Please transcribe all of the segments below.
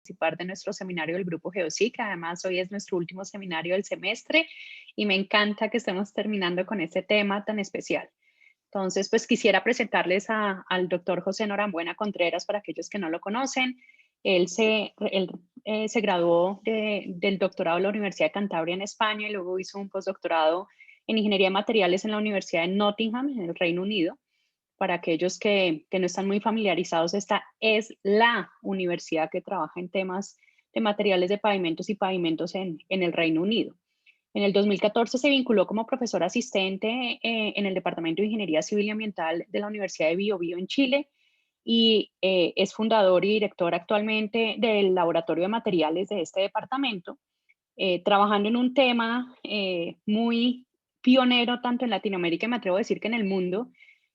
participar de nuestro seminario del Grupo GeoSIC. Además, hoy es nuestro último seminario del semestre y me encanta que estemos terminando con este tema tan especial. Entonces, pues quisiera presentarles al doctor José Norambuena Contreras para aquellos que no lo conocen. Él se graduó del doctorado de la Universidad de Cantabria en España y luego hizo un postdoctorado en Ingeniería de Materiales en la Universidad de Nottingham, en el Reino Unido. Para aquellos que no están muy familiarizados, esta es la universidad que trabaja en temas de materiales de pavimentos y pavimentos en el Reino Unido. En el 2014 se vinculó como profesor asistente en el Departamento de Ingeniería Civil y Ambiental de la Universidad de Bio Bio en Chile y es fundador y director actualmente del Laboratorio de Materiales de este departamento, trabajando en un tema muy pionero tanto en Latinoamérica y me atrevo a decir que en el mundo,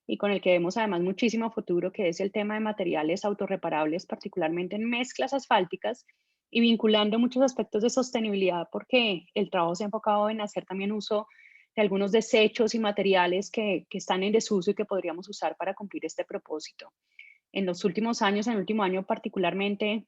y con el que vemos además muchísimo futuro, que es el tema de materiales autorreparables, particularmente en mezclas asfálticas, y vinculando muchos aspectos de sostenibilidad, porque el trabajo se ha enfocado en hacer también uso de algunos desechos y materiales que están en desuso y que podríamos usar para cumplir este propósito. En los últimos años, en el último año particularmente,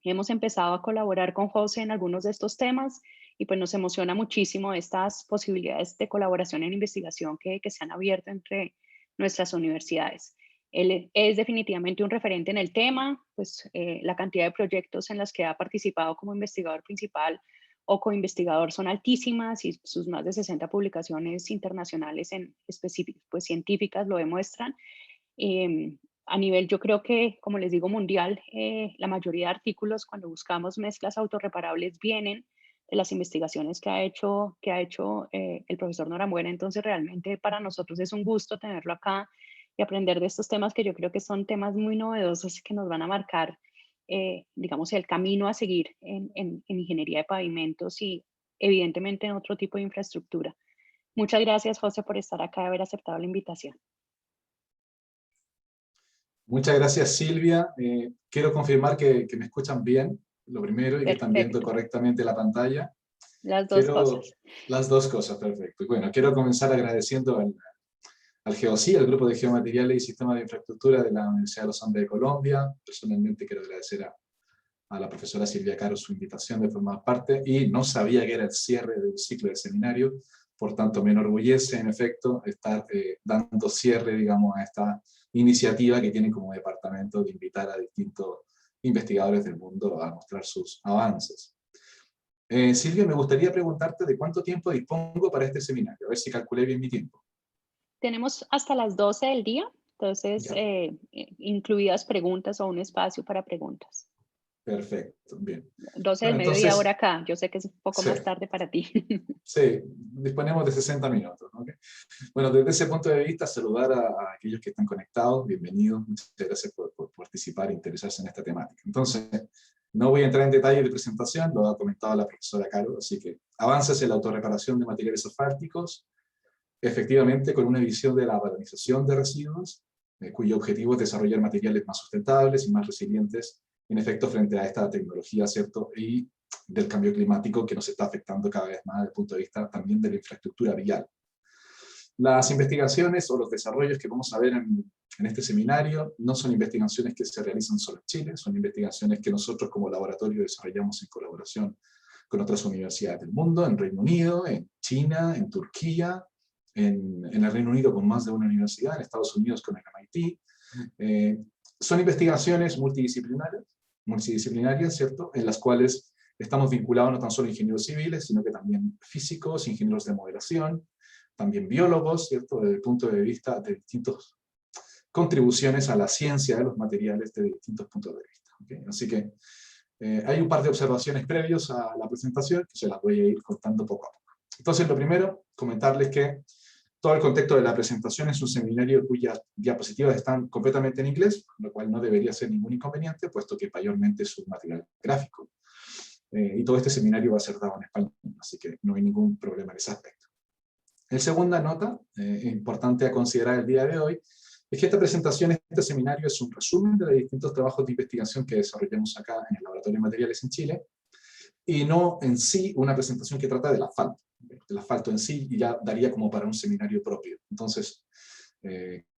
hemos empezado a colaborar con José en algunos de estos temas y pues nos emociona muchísimo estas posibilidades de colaboración en investigación que se han abierto entre nuestras universidades. Él es definitivamente un referente en el tema, pues la cantidad de proyectos en los que ha participado como investigador principal o co-investigador son altísimas y sus más de 60 publicaciones internacionales en específicas, pues científicas lo demuestran. A nivel, yo creo que, como les digo, mundial, la mayoría de artículos cuando buscamos mezclas autorreparables vienen de las investigaciones que ha hecho el profesor Norambuena. Entonces, realmente para nosotros es un gusto tenerlo acá y aprender de estos temas que yo creo que son temas muy novedosos que nos van a marcar, digamos, el camino a seguir en ingeniería de pavimentos y evidentemente en otro tipo de infraestructura. Muchas gracias, José, por estar acá y haber aceptado la invitación. Muchas gracias, Silvia. Quiero confirmar que me escuchan bien, lo primero, y que están viendo Perfecto. correctamente la pantalla. Las dos cosas. Las dos cosas, perfecto. Bueno, quiero comenzar agradeciendo al GeoSI, al Grupo de Geomateriales y Sistemas de Infraestructura de la Universidad de los Andes de Colombia. Personalmente quiero agradecer a la profesora Silvia Caro su invitación de formar parte, y no sabía que era el cierre del ciclo de seminario, por tanto me enorgullece en efecto estar dando cierre, digamos, a esta iniciativa que tiene como departamento de invitar a distintos investigadores del mundo a mostrar sus avances. Silvia, me gustaría preguntarte de cuánto tiempo dispongo para este seminario, a ver si calculé bien mi tiempo. Tenemos hasta las 12 del día, entonces incluidas preguntas o un espacio para preguntas. Perfecto, bien. 12 del Bueno, mediodía hora entonces, acá, yo sé que es un poco sí, más tarde para ti. sí, disponemos de 60 minutos. ¿Okay? Bueno, desde ese punto de vista, saludar a aquellos que están conectados, bienvenidos, muchas gracias por participar e interesarse en esta temática. Entonces, no voy a entrar en detalle de presentación, lo ha comentado la profesora Caro, así que avances en la autorreparación de materiales asfálticos, efectivamente con una visión de la valorización de residuos, cuyo objetivo es desarrollar materiales más sustentables y más resilientes, en efecto, frente a esta tecnología, ¿cierto? Y del cambio climático que nos está afectando cada vez más desde el punto de vista también de la infraestructura vial. Las investigaciones o los desarrollos que vamos a ver en este seminario no son investigaciones que se realizan solo en Chile, son investigaciones que nosotros como laboratorio desarrollamos en colaboración con otras universidades del mundo, en Reino Unido, en China, en Turquía, en el Reino Unido con más de una universidad, en Estados Unidos con el MIT. Son investigaciones multidisciplinarias, ¿cierto?, en las cuales estamos vinculados no tan solo ingenieros civiles, sino que también físicos, ingenieros de modelación, también biólogos, ¿cierto?, desde el punto de vista de distintas contribuciones a la ciencia de los materiales de distintos puntos de vista. ¿Okay? Así que hay un par de observaciones previos a la presentación que se las voy a ir contando poco a poco. Entonces, lo primero, comentarles que todo el contexto de la presentación es un seminario cuyas diapositivas están completamente en inglés, lo cual no debería ser ningún inconveniente, puesto que mayormente es un material gráfico. Y todo este seminario va a ser dado en español, así que no hay ningún problema en ese aspecto. La segunda nota, importante a considerar el día de hoy, es que esta presentación, este seminario, es un resumen de los distintos trabajos de investigación que desarrollamos acá en el Laboratorio de Materiales en Chile, y no en sí una presentación que trata del asfalto. El asfalto en sí ya daría como para un seminario propio. Entonces,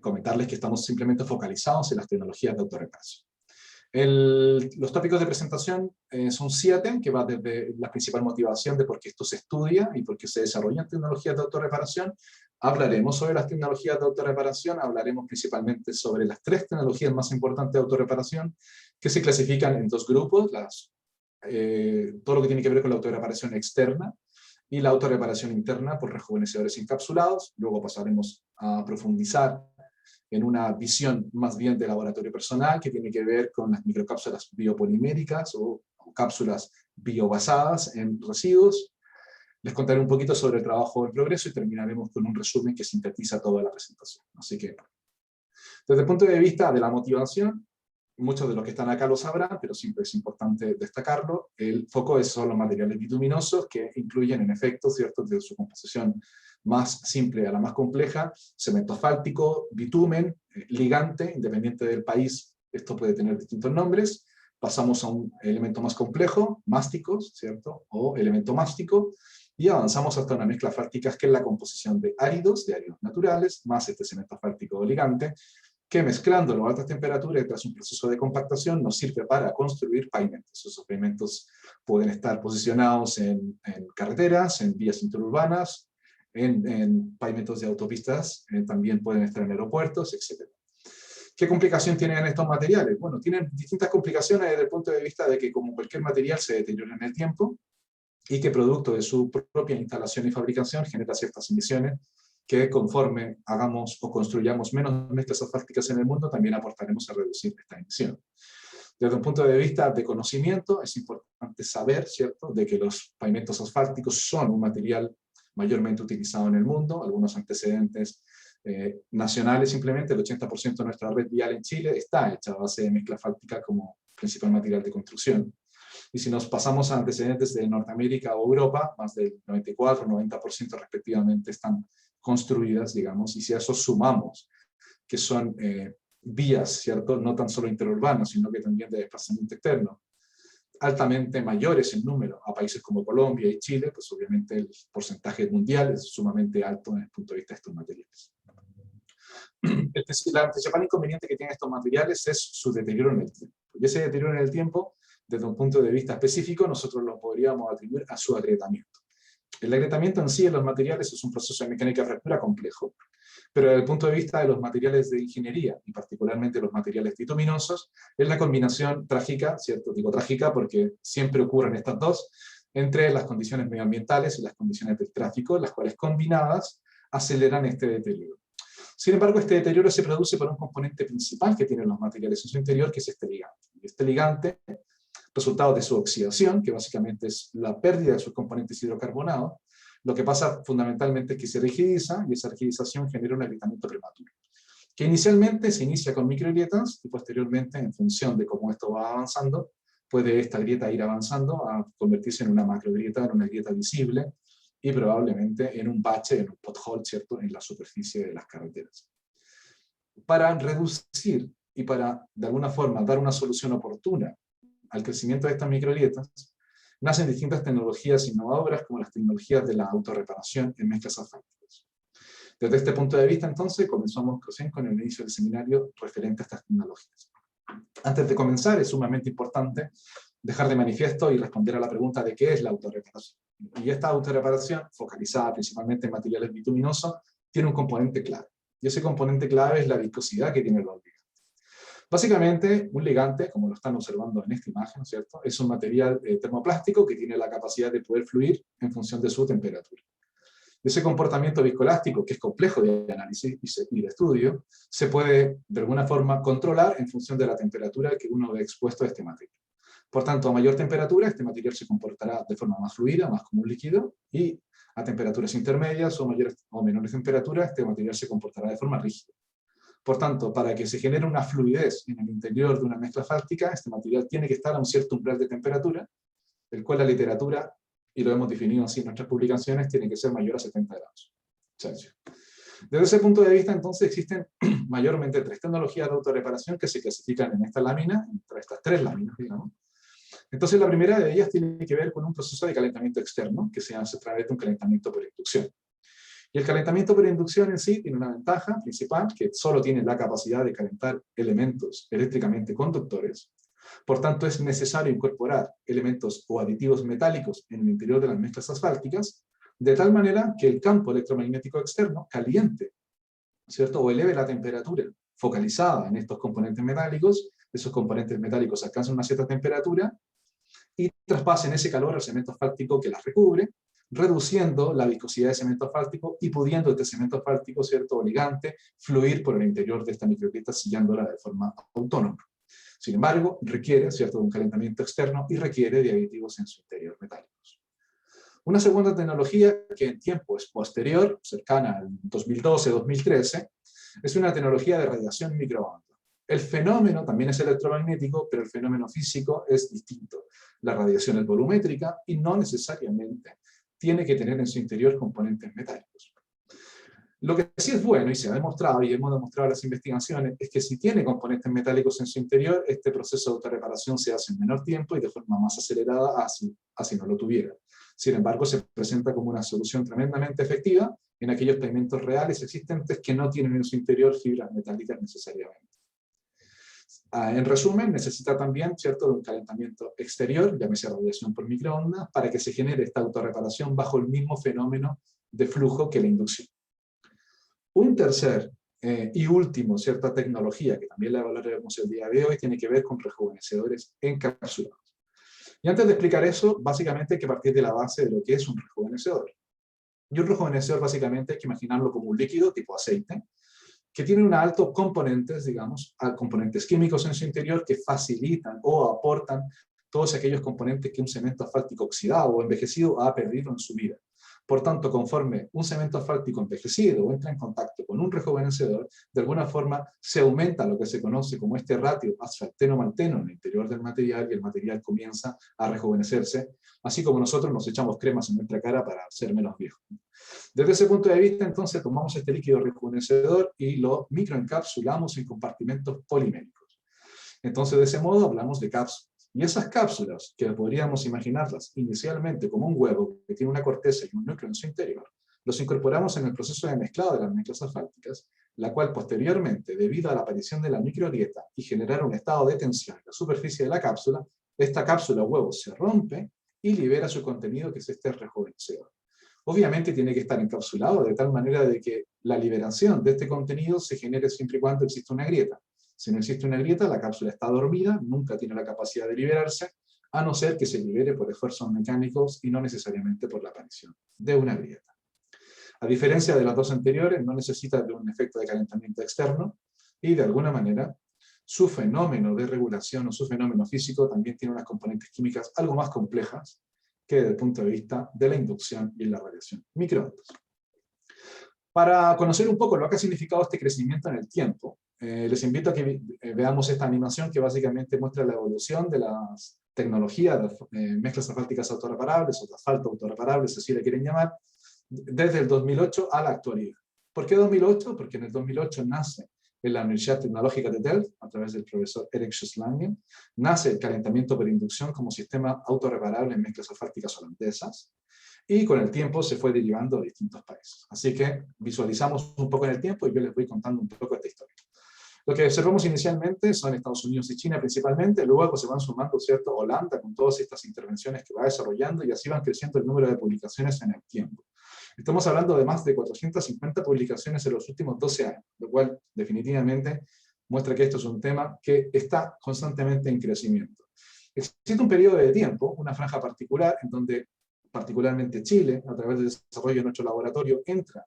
comentarles que estamos simplemente focalizados en las tecnologías de autorreparación. Los tópicos de presentación son 7, que va desde la principal motivación de por qué esto se estudia y por qué se desarrollan tecnologías de autorreparación. Hablaremos sobre las tecnologías de autorreparación, hablaremos principalmente sobre las 3 tecnologías más importantes de autorreparación, que se clasifican en 2 grupos, todo lo que tiene que ver con la autorreparación externa y la autorreparación interna por rejuvenecedores encapsulados. Luego pasaremos a profundizar en una visión más bien de laboratorio personal, que tiene que ver con las microcápsulas biopoliméricas o cápsulas biobasadas en residuos. Les contaré un poquito sobre el trabajo en progreso y terminaremos con un resumen que sintetiza toda la presentación. Así que, desde el punto de vista de la motivación, muchos de los que están acá lo sabrán, pero siempre es importante destacarlo, el foco son los materiales bituminosos, que incluyen en efecto, ¿cierto?, desde su composición más simple a la más compleja, cemento asfáltico, bitumen, ligante, independiente del país, esto puede tener distintos nombres. Pasamos a un elemento más complejo, másticos, ¿cierto?, o elemento mástico, y avanzamos hasta una mezcla asfáltica, que es la composición de áridos naturales, más este cemento asfáltico o ligante, que mezclándolo a altas temperaturas y tras un proceso de compactación nos sirve para construir pavimentos. Esos pavimentos pueden estar posicionados en carreteras, en vías interurbanas, en pavimentos de autopistas, también pueden estar en aeropuertos, etc. ¿Qué complicación tienen estos materiales? Bueno, tienen distintas complicaciones desde el punto de vista de que, como cualquier material, se deteriora en el tiempo, y que producto de su propia instalación y fabricación genera ciertas emisiones que, conforme hagamos o construyamos menos mezclas asfálticas en el mundo, también aportaremos a reducir esta emisión. Desde un punto de vista de conocimiento, es importante saber, ¿cierto?, de que los pavimentos asfálticos son un material mayormente utilizado en el mundo. Algunos antecedentes nacionales: simplemente el 80% de nuestra red vial en Chile está hecha a base de mezcla asfáltica como principal material de construcción. Y si nos pasamos a antecedentes de Norteamérica o Europa, más del 94-90% respectivamente están construidas, digamos, y si a eso sumamos que son vías, ¿cierto?, no tan solo interurbanas, sino que también de desplazamiento externo, altamente mayores en número a países como Colombia y Chile, pues obviamente el porcentaje mundial es sumamente alto desde el punto de vista de estos materiales. El principal inconveniente que tienen estos materiales es su deterioro en el tiempo. Y ese deterioro en el tiempo, desde un punto de vista específico, nosotros lo podríamos atribuir a su agrietamiento. El agrietamiento en sí en los materiales es un proceso de mecánica de fractura complejo, pero desde el punto de vista de los materiales de ingeniería, y particularmente los materiales bituminosos, es la combinación trágica, ¿cierto? Digo trágica porque siempre ocurren estas dos, entre las condiciones medioambientales y las condiciones del tráfico, las cuales combinadas aceleran este deterioro. Sin embargo, este deterioro se produce por un componente principal que tienen los materiales en su interior, que es este ligante. Y este ligante, resultado de su oxidación, que básicamente es la pérdida de sus componentes hidrocarbonados, lo que pasa fundamentalmente es que se rigidiza, y esa rigidización genera un agrietamiento prematuro, que inicialmente se inicia con microgrietas, y posteriormente, en función de cómo esto va avanzando, puede esta grieta ir avanzando a convertirse en una macrogrieta, en una grieta visible, y probablemente en un bache, en un pothole, ¿cierto?, en la superficie de las carreteras. Para reducir y para, de alguna forma, dar una solución oportuna al crecimiento de estas microgrietas, nacen distintas tecnologías innovadoras, como las tecnologías de la autorreparación en mezclas asfálticas. Desde este punto de vista, entonces, comenzamos recién con el inicio del seminario referente a estas tecnologías. Antes de comenzar, es sumamente importante dejar de manifiesto y responder a la pregunta de qué es la autorreparación. Y esta autorreparación, focalizada principalmente en materiales bituminosos, tiene un componente clave. Y ese componente clave es la viscosidad que tienen los ligantes. Básicamente, un ligante, como lo están observando en esta imagen, ¿cierto?, es un material termoplástico que tiene la capacidad de poder fluir en función de su temperatura. Ese comportamiento viscoelástico, que es complejo de análisis y de estudio, se puede de alguna forma controlar en función de la temperatura que uno ve expuesto a este material. Por tanto, a mayor temperatura, este material se comportará de forma más fluida, más como un líquido, y a temperaturas intermedias o mayores o menores temperaturas, este material se comportará de forma rígida. Por tanto, para que se genere una fluidez en el interior de una mezcla asfáltica, este material tiene que estar a un cierto umbral de temperatura, el cual la literatura, y lo hemos definido así en nuestras publicaciones, tiene que ser mayor a 70 grados Celsius. Desde ese punto de vista, entonces, existen mayormente 3 tecnologías de autorreparación que se clasifican en esta lámina, entre estas 3 láminas, digamos. Entonces, la primera de ellas tiene que ver con un proceso de calentamiento externo, que se hace a través de un calentamiento por inducción. Y el calentamiento por inducción en sí tiene una ventaja principal, que solo tiene la capacidad de calentar elementos eléctricamente conductores, Por tanto, es necesario incorporar elementos o aditivos metálicos en el interior de las mezclas asfálticas, de tal manera que el campo electromagnético externo caliente, ¿cierto? O eleve la temperatura focalizada en estos componentes metálicos. Esos componentes metálicos alcanzan una cierta temperatura y traspasen ese calor al cemento asfáltico que las recubre, reduciendo la viscosidad del cemento asfáltico y pudiendo este cemento asfáltico, ¿cierto?, o ligante, fluir por el interior de esta microgrieta, sellándola de forma autónoma. Sin embargo, requiere, ¿cierto?, de un calentamiento externo y requiere de aditivos en su interior metálicos. Una segunda tecnología que en tiempo es posterior, cercana al 2012-2013, es una tecnología de radiación microondas. El fenómeno también es electromagnético, pero el fenómeno físico es distinto. La radiación es volumétrica y no necesariamente tiene que tener en su interior componentes metálicos. Lo que sí es bueno, y se ha demostrado, y hemos demostrado en las investigaciones, es que si tiene componentes metálicos en su interior, este proceso de autorreparación se hace en menor tiempo y de forma más acelerada así no lo tuviera. Sin embargo, se presenta como una solución tremendamente efectiva en aquellos pigmentos reales existentes que no tienen en su interior fibras metálicas necesariamente. En resumen, necesita también, ¿cierto?, de un calentamiento exterior, llámese radiación por microondas, para que se genere esta autorreparación bajo el mismo fenómeno de flujo que la inducción. Un tercer y último, cierta tecnología, que también la evaluaremos el día de hoy, tiene que ver con rejuvenecedores encapsulados. Y antes de explicar eso, básicamente hay que partir de la base de lo que es un rejuvenecedor. Y un rejuvenecedor básicamente hay que imaginarlo como un líquido tipo aceite, que tiene un alto componentes, digamos, componentes químicos en su interior que facilitan o aportan todos aquellos componentes que un cemento asfáltico oxidado o envejecido ha perdido en su vida. Por tanto, conforme un cemento asfáltico envejecido entra en contacto con un rejuvenecedor, de alguna forma se aumenta lo que se conoce como este ratio asfalteno-malteno en el interior del material y el material comienza a rejuvenecerse, así como nosotros nos echamos cremas en nuestra cara para ser menos viejos. Desde ese punto de vista, entonces, tomamos este líquido rejuvenecedor y lo microencapsulamos en compartimentos poliméricos. Entonces, de ese modo, hablamos de cápsulas. Y esas cápsulas, que podríamos imaginarlas inicialmente como un huevo que tiene una corteza y un núcleo en su interior, los incorporamos en el proceso de mezclado de las mezclas asfálticas, la cual posteriormente, debido a la aparición de la microgrieta y generar un estado de tensión en la superficie de la cápsula, esta cápsula huevo se rompe y libera su contenido, que es este rejuvenecedor. Obviamente tiene que estar encapsulado de tal manera de que la liberación de este contenido se genere siempre y cuando exista una grieta. Si no existe una grieta, la cápsula está dormida, nunca tiene la capacidad de liberarse, a no ser que se libere por esfuerzos mecánicos y no necesariamente por la aparición de una grieta. A diferencia de las dos anteriores, no necesita de un efecto de calentamiento externo y de alguna manera su fenómeno de regulación o su fenómeno físico también tiene unas componentes químicas algo más complejas que desde el punto de vista de la inducción y la radiación microondas. Para conocer un poco lo que ha significado este crecimiento en el tiempo, les invito a que veamos esta animación que básicamente muestra la evolución de las tecnologías de mezclas asfálticas autorreparables o de asfalto autorreparables, así le quieren llamar, desde el 2008 a la actualidad. ¿Por qué 2008? Porque en el 2008 nace en la Universidad Tecnológica de Delft, a través del profesor Erik Schusslangen, nace el calentamiento por inducción como sistema autorreparable en mezclas asfálticas holandesas, y con el tiempo se fue derivando a distintos países. Así que visualizamos un poco en el tiempo y yo les voy contando un poco esta historia. Lo que observamos inicialmente son Estados Unidos y China principalmente, luego se van sumando, ¿cierto?, Holanda con todas estas intervenciones que va desarrollando y así van creciendo el número de publicaciones en el tiempo. Estamos hablando de más de 450 publicaciones en los últimos 12 años, lo cual definitivamente muestra que esto es un tema que está constantemente en crecimiento. Existe un periodo de tiempo, una franja particular, en donde particularmente Chile, a través del desarrollo de nuestro laboratorio, entra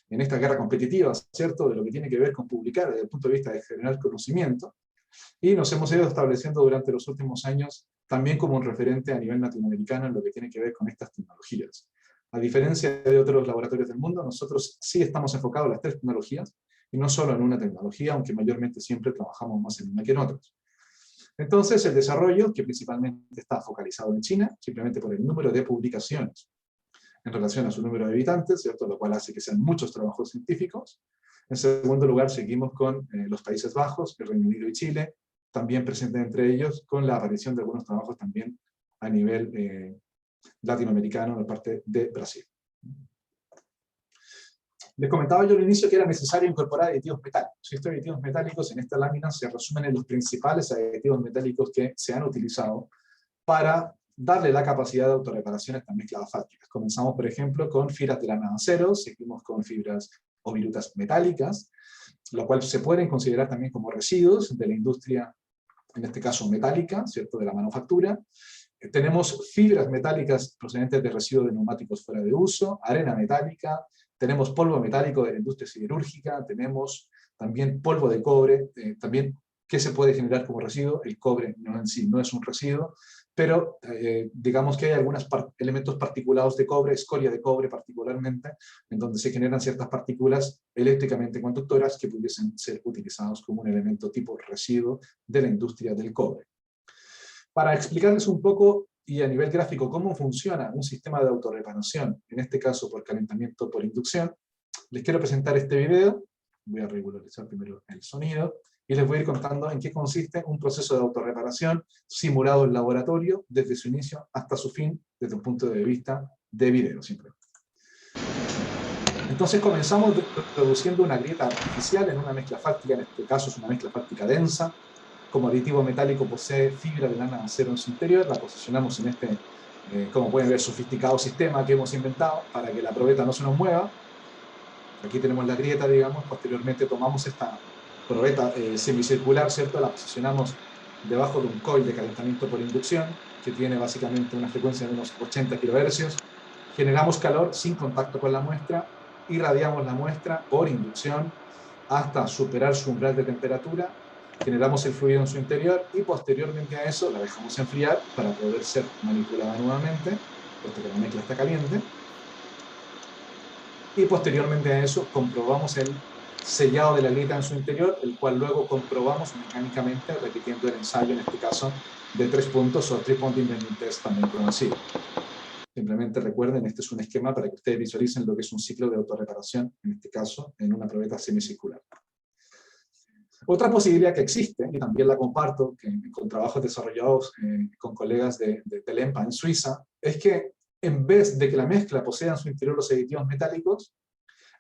en esta guerra competitiva, ¿cierto?, de lo que tiene que ver con publicar desde el punto de vista de generar conocimiento, y nos hemos ido estableciendo durante los últimos años también como un referente a nivel latinoamericano en lo que tiene que ver con estas tecnologías. A diferencia de otros laboratorios del mundo, nosotros sí estamos enfocados en las tres tecnologías, y no solo en una tecnología, aunque mayormente siempre trabajamos más en una que en otras. Entonces, el desarrollo, que principalmente está focalizado en China, simplemente por el número de publicaciones en relación a su número de habitantes, ¿cierto?, lo cual hace que sean muchos trabajos científicos. En segundo lugar, seguimos con los Países Bajos, el Reino Unido y Chile, también presentes entre ellos, con la aparición de algunos trabajos también a nivel latinoamericano de parte de Brasil. Les comentaba yo al inicio que era necesario incorporar aditivos metálicos. Y estos aditivos metálicos en esta lámina se resumen en los principales aditivos metálicos que se han utilizado para darle la capacidad de autorreparación a estas mezclas asfálticas. Comenzamos, por ejemplo, con fibras de lana de acero, seguimos con fibras o virutas metálicas, lo cual se pueden considerar también como residuos de la industria, en este caso metálica, ¿cierto?, de la manufactura. Tenemos fibras metálicas procedentes de residuos de neumáticos fuera de uso, arena metálica, tenemos polvo metálico de la industria siderúrgica, tenemos también polvo de cobre, también que se puede generar como residuo. El cobre no en sí no es un residuo, pero digamos que hay algunos elementos particulados de cobre, escoria de cobre particularmente, en donde se generan ciertas partículas eléctricamente conductoras que pudiesen ser utilizados como un elemento tipo residuo de la industria del cobre. Para explicarles un poco y a nivel gráfico cómo funciona un sistema de autorreparación, en este caso por calentamiento por inducción, les quiero presentar este video. Voy a regularizar primero el sonido y les voy a ir contando en qué consiste un proceso de autorreparación simulado en laboratorio desde su inicio hasta su fin, desde un punto de vista de video simplemente. Entonces comenzamos produciendo una grieta artificial en una mezcla asfáltica, en este caso es una mezcla asfáltica densa. Como aditivo metálico posee fibra de lana de acero en su interior, la posicionamos en este, como pueden ver, sofisticado sistema que hemos inventado para que la probeta no se nos mueva. Aquí tenemos la grieta, digamos, posteriormente tomamos esta probeta semicircular, ¿cierto? La posicionamos debajo de un coil de calentamiento por inducción, que tiene básicamente una frecuencia de unos 80 kHz. Generamos calor sin contacto con la muestra, irradiamos la muestra por inducción hasta superar su umbral de temperatura, generamos el fluido en su interior y posteriormente a eso la dejamos enfriar para poder ser manipulada nuevamente, puesto que la mezcla está caliente. Y posteriormente a eso comprobamos el sellado de la grieta en su interior, el cual luego comprobamos mecánicamente repitiendo el ensayo, en este caso, de 3 puntos o 3-point bending test también conocido. Simplemente recuerden, este es un esquema para que ustedes visualicen lo que es un ciclo de autorreparación, en este caso, en una probeta semicircular. Otra posibilidad que existe, y también la comparto con trabajos desarrollados con colegas de Telempa en Suiza, es que en vez de que la mezcla posea en su interior los aditivos metálicos,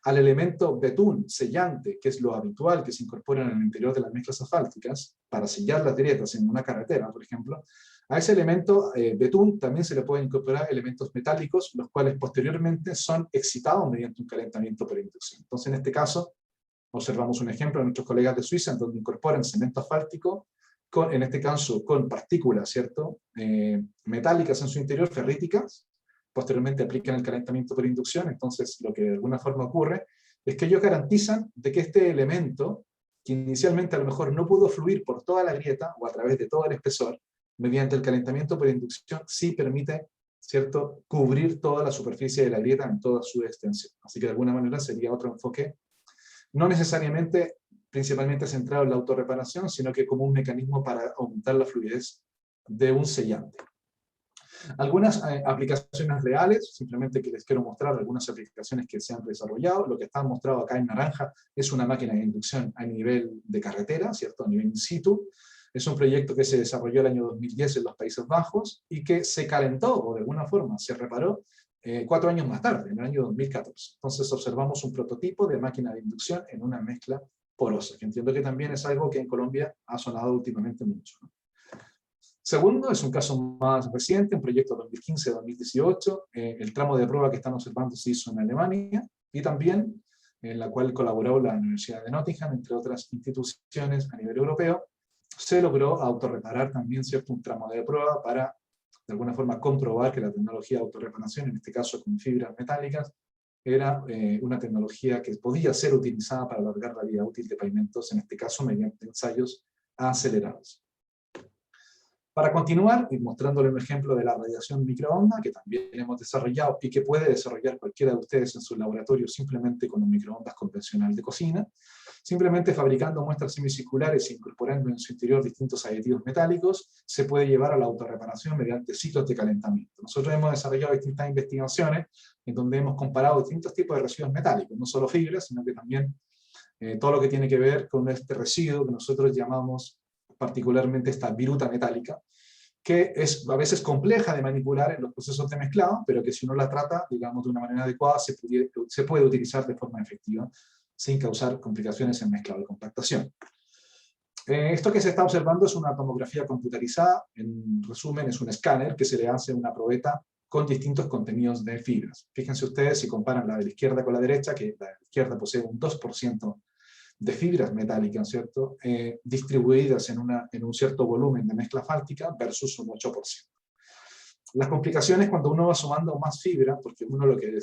al elemento betún sellante, que es lo habitual que se incorpora en el interior de las mezclas asfálticas, para sellar las grietas en una carretera, por ejemplo, a ese elemento betún también se le pueden incorporar elementos metálicos, los cuales posteriormente son excitados mediante un calentamiento por inducción. Entonces, en este caso, observamos un ejemplo de nuestros colegas de Suiza, en donde incorporan cemento asfáltico, en este caso con partículas, ¿cierto?, metálicas en su interior, ferríticas. Posteriormente aplican el calentamiento por inducción. Entonces lo que de alguna forma ocurre es que ellos garantizan de que este elemento, que inicialmente a lo mejor no pudo fluir por toda la grieta o a través de todo el espesor, mediante el calentamiento por inducción sí permite, ¿cierto?, cubrir toda la superficie de la grieta en toda su extensión. Así que de alguna manera sería otro enfoque, no necesariamente principalmente centrado en la autorreparación, sino que como un mecanismo para aumentar la fluidez de un sellante. Algunas aplicaciones reales, simplemente que les quiero mostrar algunas aplicaciones que se han desarrollado. Lo que está mostrado acá en naranja es una máquina de inducción a nivel de carretera, ¿cierto?, a nivel in situ. Es un proyecto que se desarrolló el año 2010 en los Países Bajos y que se calentó, o de alguna forma se reparó, 4 años más tarde, en el año 2014. Entonces observamos un prototipo de máquina de inducción en una mezcla porosa, que entiendo que también es algo que en Colombia ha sonado últimamente mucho, ¿no? Segundo, es un caso más reciente, un proyecto 2015-2018, el tramo de prueba que están observando se hizo en Alemania, y también en la cual colaboró la Universidad de Nottingham, entre otras instituciones a nivel europeo. Se logró autorreparar también, ¿cierto?, un tramo de prueba para, de alguna forma, comprobar que la tecnología de autorreparación, en este caso con fibras metálicas, era una tecnología que podía ser utilizada para alargar la vida útil de pavimentos, en este caso mediante ensayos acelerados. Para continuar, y mostrándole un ejemplo de la radiación microonda, que también hemos desarrollado y que puede desarrollar cualquiera de ustedes en su laboratorio simplemente con un microondas convencional de cocina, simplemente fabricando muestras semicirculares e incorporando en su interior distintos aditivos metálicos, se puede llevar a la autorreparación mediante ciclos de calentamiento. Nosotros hemos desarrollado distintas investigaciones en donde hemos comparado distintos tipos de residuos metálicos, no solo fibras, sino que también todo lo que tiene que ver con este residuo que nosotros llamamos particularmente esta viruta metálica, que es a veces compleja de manipular en los procesos de mezclado, pero que si uno la trata, digamos, de una manera adecuada, se puede utilizar de forma efectiva, sin causar complicaciones en mezclado y compactación. Esto que se está observando es una tomografía computarizada, en resumen es un escáner que se le hace una probeta con distintos contenidos de fibras. Fíjense ustedes si comparan la de la izquierda con la derecha, que la de la izquierda posee un 2% de fibras metálicas, ¿cierto? Distribuidas en un cierto volumen de mezcla fáltica versus un 8%. Las complicaciones cuando uno va sumando más fibra, porque uno lo que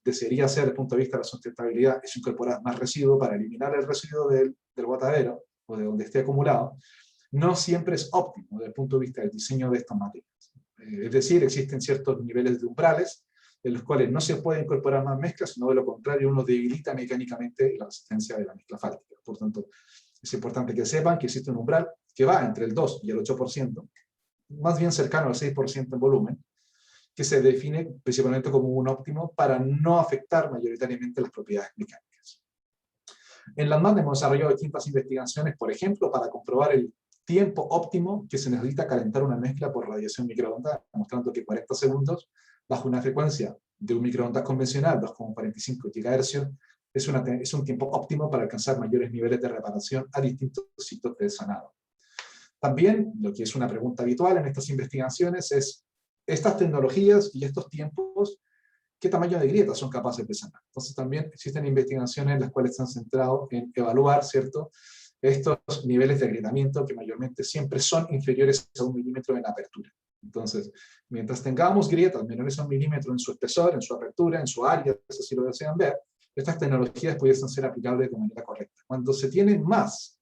desearía hacer desde el punto de vista de la sustentabilidad es incorporar más residuo para eliminar el residuo del botadero o de donde esté acumulado, no siempre es óptimo desde el punto de vista del diseño de estas materias. Es decir, existen ciertos niveles de umbrales en los cuales no se puede incorporar más mezclas, sino de lo contrario uno debilita mecánicamente la resistencia de la mezcla fáltica. Por tanto, es importante que sepan que existe un umbral que va entre el 2 y el 8%, más bien cercano al 6% en volumen, que se define principalmente como un óptimo para no afectar mayoritariamente las propiedades mecánicas. En la MAD hemos desarrollado distintas investigaciones, por ejemplo, para comprobar el tiempo óptimo que se necesita calentar una mezcla por radiación microondas, mostrando que 40 segundos bajo una frecuencia de un microondas convencional, 2,45 GHz, es un tiempo óptimo para alcanzar mayores niveles de reparación a distintos sitios de sanado. También, lo que es una pregunta habitual en estas investigaciones es, estas tecnologías y estos tiempos, ¿qué tamaño de grietas son capaces de sanar? Entonces también existen investigaciones en las cuales se han centrado en evaluar, ¿cierto?, estos niveles de agrietamiento que mayormente siempre son inferiores a 1 milímetro en apertura. Entonces, mientras tengamos grietas menores a 1 milímetro en su espesor, en su apertura, en su área, si lo desean ver, estas tecnologías pudiesen ser aplicables de manera correcta. Cuando se tienen más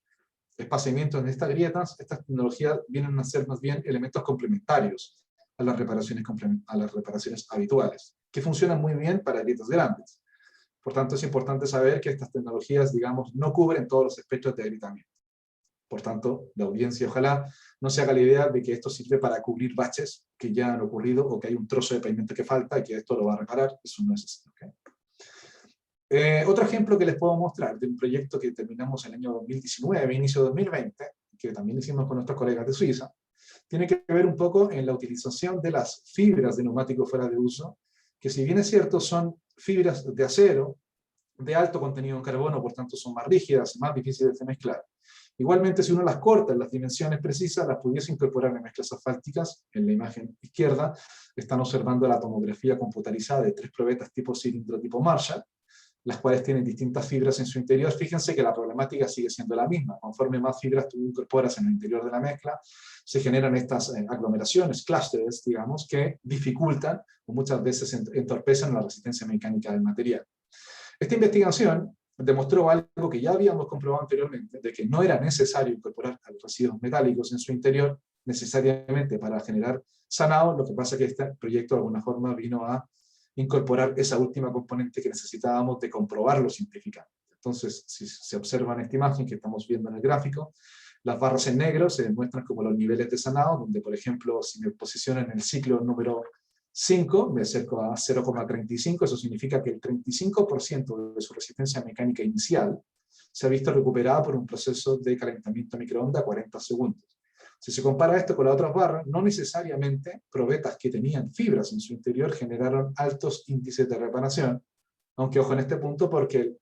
espaciamientos en estas grietas, estas tecnologías vienen a ser más bien elementos complementarios a las reparaciones habituales, que funcionan muy bien para grietas grandes. Por tanto, es importante saber que estas tecnologías, digamos, no cubren todos los espectros de agrietamiento. Por tanto, la audiencia ojalá no se haga la idea de que esto sirve para cubrir baches que ya han ocurrido o que hay un trozo de pavimento que falta y que esto lo va a reparar. Eso no es así. ¿Okay? Otro ejemplo que les puedo mostrar de un proyecto que terminamos en el año 2019, inicio de 2020, que también hicimos con nuestros colegas de Suiza, tiene que ver un poco en la utilización de las fibras de neumático fuera de uso, que si bien es cierto son fibras de acero, de alto contenido en carbono, por tanto son más rígidas, más difíciles de mezclar. Igualmente, si uno las corta en las dimensiones precisas, las pudiese incorporar en mezclas asfálticas. En la imagen izquierda están observando la tomografía computarizada de 3 probetas tipo cilindro tipo Marshall, las cuales tienen distintas fibras en su interior. Fíjense que la problemática sigue siendo la misma. Conforme más fibras tú incorporas en el interior de la mezcla, se generan estas aglomeraciones, clústeres, digamos, que dificultan o muchas veces entorpecen la resistencia mecánica del material. Esta investigación demostró algo que ya habíamos comprobado anteriormente, de que no era necesario incorporar residuos metálicos en su interior necesariamente para generar sanado. Lo que pasa es que este proyecto de alguna forma vino a incorporar esa última componente que necesitábamos de comprobarlo científicamente. Entonces, si se observa en esta imagen que estamos viendo en el gráfico, las barras en negro se demuestran como los niveles de sanado, donde, por ejemplo, si me posiciono en el ciclo número 5, me acerco a 0,35, eso significa que el 35% de su resistencia mecánica inicial se ha visto recuperada por un proceso de calentamiento a microondas a 40 segundos. Si se compara esto con las otras barras, no necesariamente probetas que tenían fibras en su interior generaron altos índices de reparación, aunque ojo en este punto porque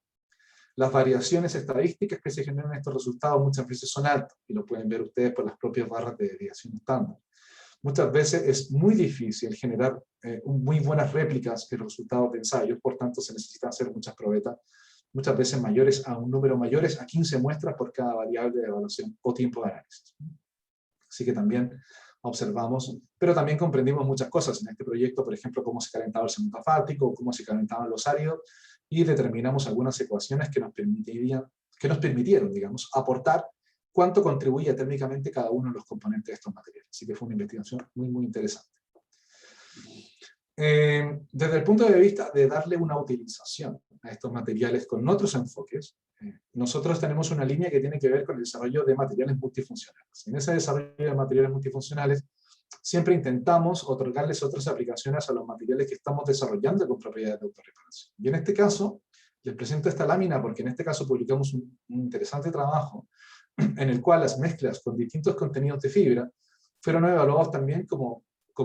las variaciones estadísticas que se generan en estos resultados muchas veces son altas, y lo pueden ver ustedes por las propias barras de desviación estándar. Muchas veces es muy difícil generar muy buenas réplicas de los resultados de ensayos, por tanto se necesitan hacer muchas probetas, muchas veces mayores a un número mayores a 15 muestras por cada variable de evaluación o tiempo de análisis. Así que también observamos, pero también comprendimos muchas cosas en este proyecto, por ejemplo, cómo se calentaba el cemento asfáltico, cómo se calentaban los áridos, y determinamos algunas ecuaciones que nos permitieron, digamos, aportar cuánto contribuye térmicamente cada uno de los componentes de estos materiales. Así que fue una investigación muy, muy interesante. Desde el punto de vista de darle una utilización a estos materiales con otros enfoques, nosotros tenemos una línea que tiene que ver con el desarrollo de materiales multifuncionales. En ese desarrollo de materiales multifuncionales, siempre intentamos otorgarles otras aplicaciones a los materiales que estamos desarrollando con propiedades de autorreparación. Y en este caso, les presento esta lámina porque en este caso publicamos un interesante trabajo en el cual las mezclas con distintos contenidos de fibra fueron evaluados también como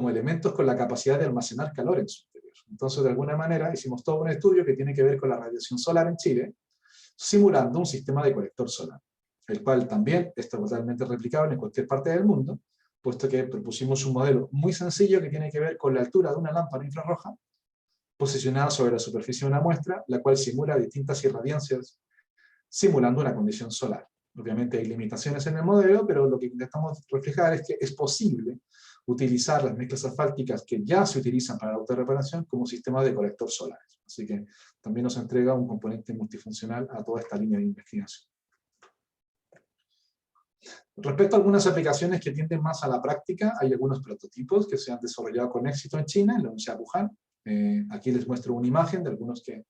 elementos con la capacidad de almacenar calor en su interior. Entonces, de alguna manera, hicimos todo un estudio que tiene que ver con la radiación solar en Chile, simulando un sistema de colector solar, el cual también está totalmente replicable en cualquier parte del mundo, puesto que propusimos un modelo muy sencillo que tiene que ver con la altura de una lámpara infrarroja posicionada sobre la superficie de una muestra, la cual simula distintas irradiancias, simulando una condición solar. Obviamente hay limitaciones en el modelo, pero lo que intentamos reflejar es que es posible utilizar las mezclas asfálticas que ya se utilizan para la autorreparación como sistema de colector solares. Así que también nos entrega un componente multifuncional a toda esta línea de investigación. Respecto a algunas aplicaciones que tienden más a la práctica, hay algunos prototipos que se han desarrollado con éxito en China, en la Universidad de Wuhan. Aquí les muestro una imagen de algunos que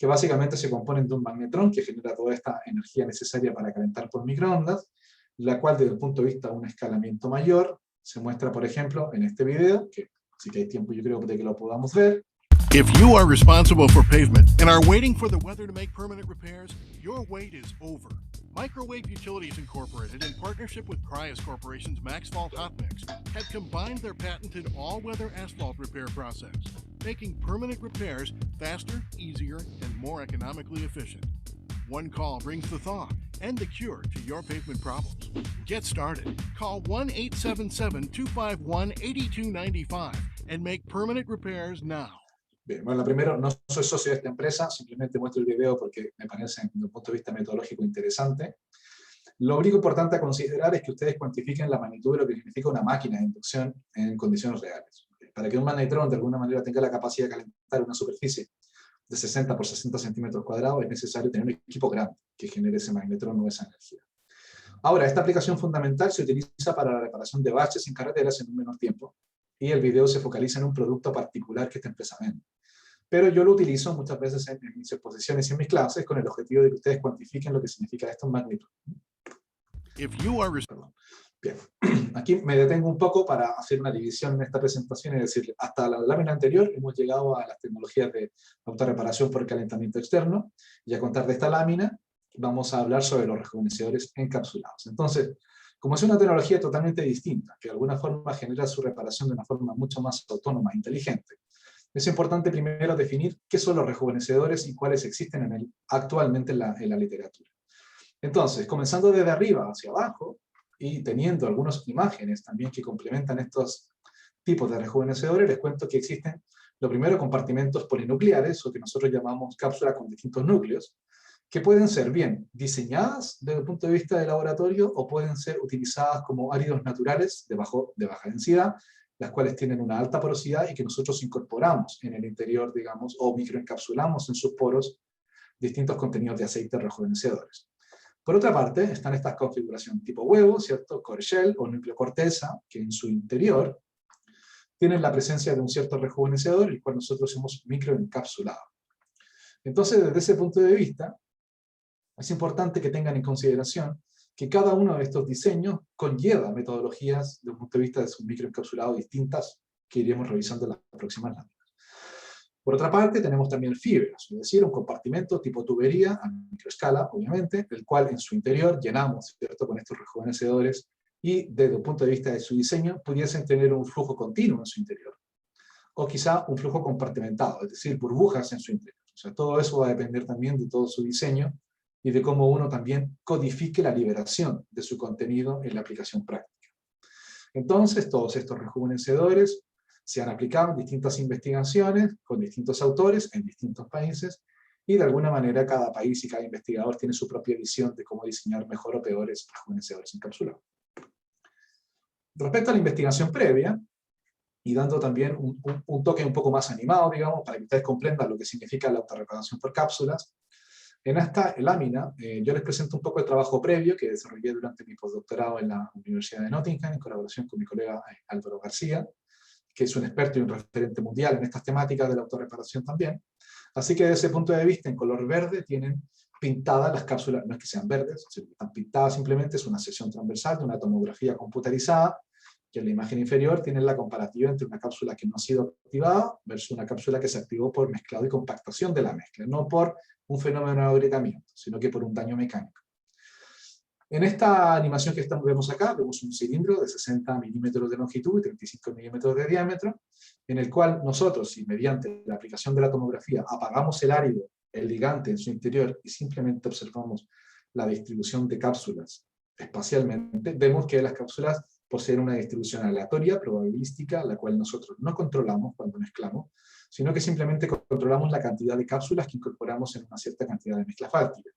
básicamente se componen de un magnetrón que genera toda esta energía necesaria para calentar por microondas, la cual desde el punto de vista de un escalamiento mayor, se muestra por ejemplo en este video, que si que hay tiempo yo creo de que lo podamos ver. If you are responsible for pavement and are waiting for the weather to make permanent repairs, your wait is over. Microwave Utilities Incorporated, in partnership with Cryas Corporation's Maxfault Hot Mix, have combined their patented all-weather asphalt repair process, making permanent repairs faster, easier, and more economically efficient. One call brings the thaw and the cure to your pavement problems. Get started. Call 1-877-251-8295 and make permanent repairs now. Bien, bueno, primero, no soy socio de esta empresa, simplemente muestro el video porque me parece, desde un punto de vista metodológico, interesante. Lo único importante a considerar es que ustedes cuantifiquen la magnitud de lo que significa una máquina de inducción en condiciones reales. Para que un magnetrón de alguna manera tenga la capacidad de calentar una superficie de 60 por 60 centímetros cuadrados, es necesario tener un equipo grande que genere ese magnetrón o esa energía. Ahora, esta aplicación fundamental se utiliza para la reparación de baches en carreteras en un menor tiempo, y el video se focaliza en un producto particular que esta empresa vende. Pero yo lo utilizo muchas veces en mis exposiciones y en mis clases con el objetivo de que ustedes cuantifiquen lo que significa esto en magnitud. Bien, aquí me detengo un poco para hacer una división en esta presentación, es decir, hasta la lámina anterior hemos llegado a las tecnologías de autorreparación por calentamiento externo, y a contar de esta lámina vamos a hablar sobre los rejuvenecedores encapsulados. Entonces, como es una tecnología totalmente distinta, que de alguna forma genera su reparación de una forma mucho más autónoma e inteligente, es importante primero definir qué son los rejuvenecedores y cuáles existen actualmente en la literatura. Entonces, comenzando desde arriba hacia abajo, y teniendo algunas imágenes también que complementan estos tipos de rejuvenecedores, les cuento que existen, lo primero, compartimentos polinucleares, o que nosotros llamamos cápsulas con distintos núcleos, que pueden ser bien diseñadas desde el punto de vista del laboratorio o pueden ser utilizadas como áridos naturales de baja densidad, las cuales tienen una alta porosidad y que nosotros incorporamos en el interior, digamos, o microencapsulamos en sus poros distintos contenidos de aceites rejuvenecedores. Por otra parte, están estas configuraciones tipo huevo, ¿cierto? Core shell o núcleo corteza, que en su interior tienen la presencia de un cierto rejuvenecedor, el cual nosotros hemos microencapsulado. Entonces, desde ese punto de vista, es importante que tengan en consideración que cada uno de estos diseños conlleva metodologías desde un punto de vista de su microencapsulado distintas que iremos revisando en las próximas láminas. Por otra parte, tenemos también fibras, es decir, un compartimento tipo tubería a microescala, obviamente, el cual en su interior llenamos, ¿cierto?, con estos rejuvenecedores y desde el punto de vista de su diseño pudiesen tener un flujo continuo en su interior. O quizá un flujo compartimentado, es decir, burbujas en su interior. O sea, todo eso va a depender también de todo su diseño y de cómo uno también codifique la liberación de su contenido en la aplicación práctica. Entonces, todos estos rejuvenecedores se han aplicado en distintas investigaciones, con distintos autores, en distintos países, y de alguna manera cada país y cada investigador tiene su propia visión de cómo diseñar mejor o peores rejuvenecedores encapsulados. Respecto a la investigación previa, y dando también un toque un poco más animado, digamos, para que ustedes comprendan lo que significa la autorreparación por cápsulas, en esta lámina yo les presento un poco el trabajo previo que desarrollé durante mi postdoctorado en la Universidad de Nottingham, en colaboración con mi colega Álvaro García, que es un experto y un referente mundial en estas temáticas de la autorreparación también. Así que desde ese punto de vista, en color verde, tienen pintadas las cápsulas, no es que sean verdes, sino que están pintadas simplemente, es una sección transversal de una tomografía computarizada, que en la imagen inferior tienen la comparativa entre una cápsula que no ha sido activada versus una cápsula que se activó por mezclado y compactación de la mezcla, no por un fenómeno de agrietamiento, sino que por un daño mecánico. En esta animación que vemos acá, vemos un cilindro de 60 milímetros de longitud y 35 milímetros de diámetro, en el cual nosotros, si mediante la aplicación de la tomografía apagamos el árido, el ligante en su interior, y simplemente observamos la distribución de cápsulas espacialmente, vemos que las cápsulas poseen una distribución aleatoria, probabilística, la cual nosotros no controlamos cuando mezclamos, sino que simplemente controlamos la cantidad de cápsulas que incorporamos en una cierta cantidad de mezcla fáltica.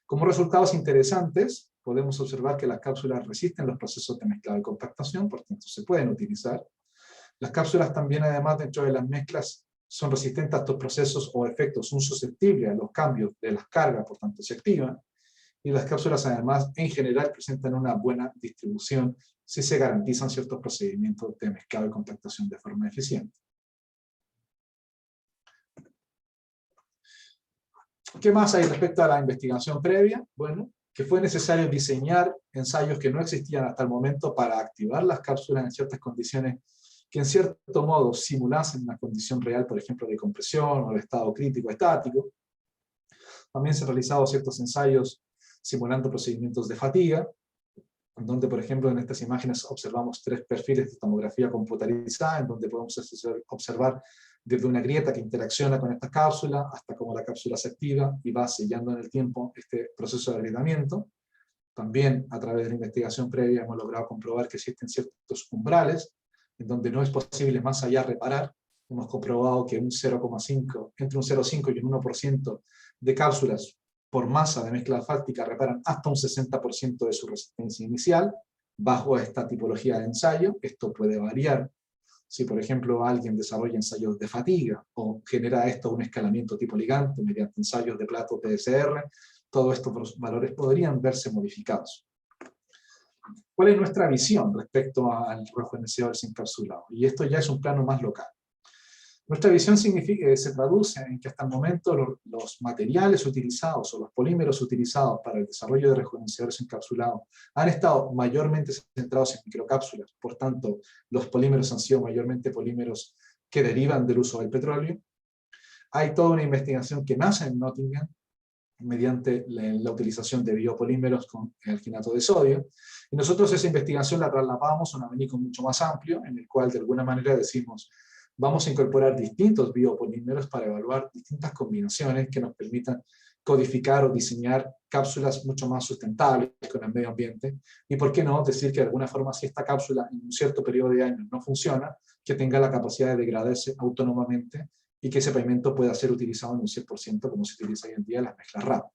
Como resultados interesantes, podemos observar que las cápsulas resisten los procesos de mezclado y compactación, por tanto se pueden utilizar. Las cápsulas también, además, dentro de las mezclas, son resistentes a estos procesos o efectos, son susceptibles a los cambios de las cargas, por tanto se activan. Y las cápsulas, además, en general, presentan una buena distribución si se garantizan ciertos procedimientos de mezclado y compactación de forma eficiente. ¿Qué más hay respecto a la investigación previa? Bueno, que fue necesario diseñar ensayos que no existían hasta el momento para activar las cápsulas en ciertas condiciones que en cierto modo simulasen una condición real, por ejemplo, de compresión o de estado crítico estático. También se han realizado ciertos ensayos simulando procedimientos de fatiga, donde, por ejemplo, en estas imágenes observamos 3 perfiles de tomografía computarizada, en donde podemos observar desde una grieta que interacciona con esta cápsula, hasta cómo la cápsula se activa y va sellando en el tiempo este proceso de agrietamiento. También, a través de la investigación previa, hemos logrado comprobar que existen ciertos umbrales, en donde no es posible más allá reparar. Hemos comprobado que entre un 0,5 y un 1% de cápsulas por masa de mezcla fáltica reparan hasta un 60% de su resistencia inicial, bajo esta tipología de ensayo. Esto puede variar si, por ejemplo, alguien desarrolla ensayos de fatiga, o genera esto un escalamiento tipo ligante mediante ensayos de plato PSR, todos estos valores podrían verse modificados. ¿Cuál es nuestra visión respecto al rejuvenecedor encapsulado? Y esto ya es un plano más local. Nuestra visión se traduce en que hasta el momento los materiales utilizados o los polímeros utilizados para el desarrollo de rejuvenecedores encapsulados han estado mayormente centrados en microcápsulas, por tanto los polímeros han sido mayormente polímeros que derivan del uso del petróleo. Hay toda una investigación que nace en Nottingham mediante la utilización de biopolímeros con alginato de sodio, y nosotros esa investigación la trasladamos a un abanico mucho más amplio, en el cual de alguna manera decimos: vamos a incorporar distintos biopolímeros para evaluar distintas combinaciones que nos permitan codificar o diseñar cápsulas mucho más sustentables con el medio ambiente, y por qué no decir que de alguna forma, si esta cápsula en un cierto periodo de años no funciona, que tenga la capacidad de degradarse autónomamente y que ese pavimento pueda ser utilizado en un 100% como se utiliza hoy en día en las mezclas RAP.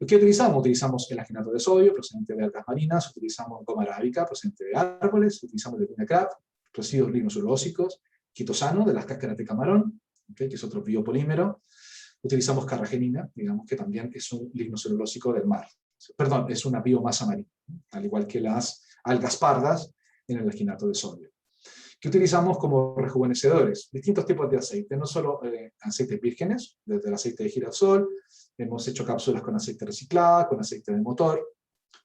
¿Qué utilizamos? Utilizamos el alginato de sodio procedente de algas marinas, utilizamos goma arábica procedente de árboles, utilizamos levina crab, residuos lignocelulósicos, quitosano de las cáscaras de camarón, que es otro biopolímero. Utilizamos carragenina, digamos que también es un lignocelulósico del mar. Perdón, es una biomasa marina, al igual que las algas pardas en el alginato de sodio. ¿Qué utilizamos como rejuvenecedores? Distintos tipos de aceite, no solo aceites vírgenes, desde el aceite de girasol, hemos hecho cápsulas con aceite reciclado, con aceite de motor.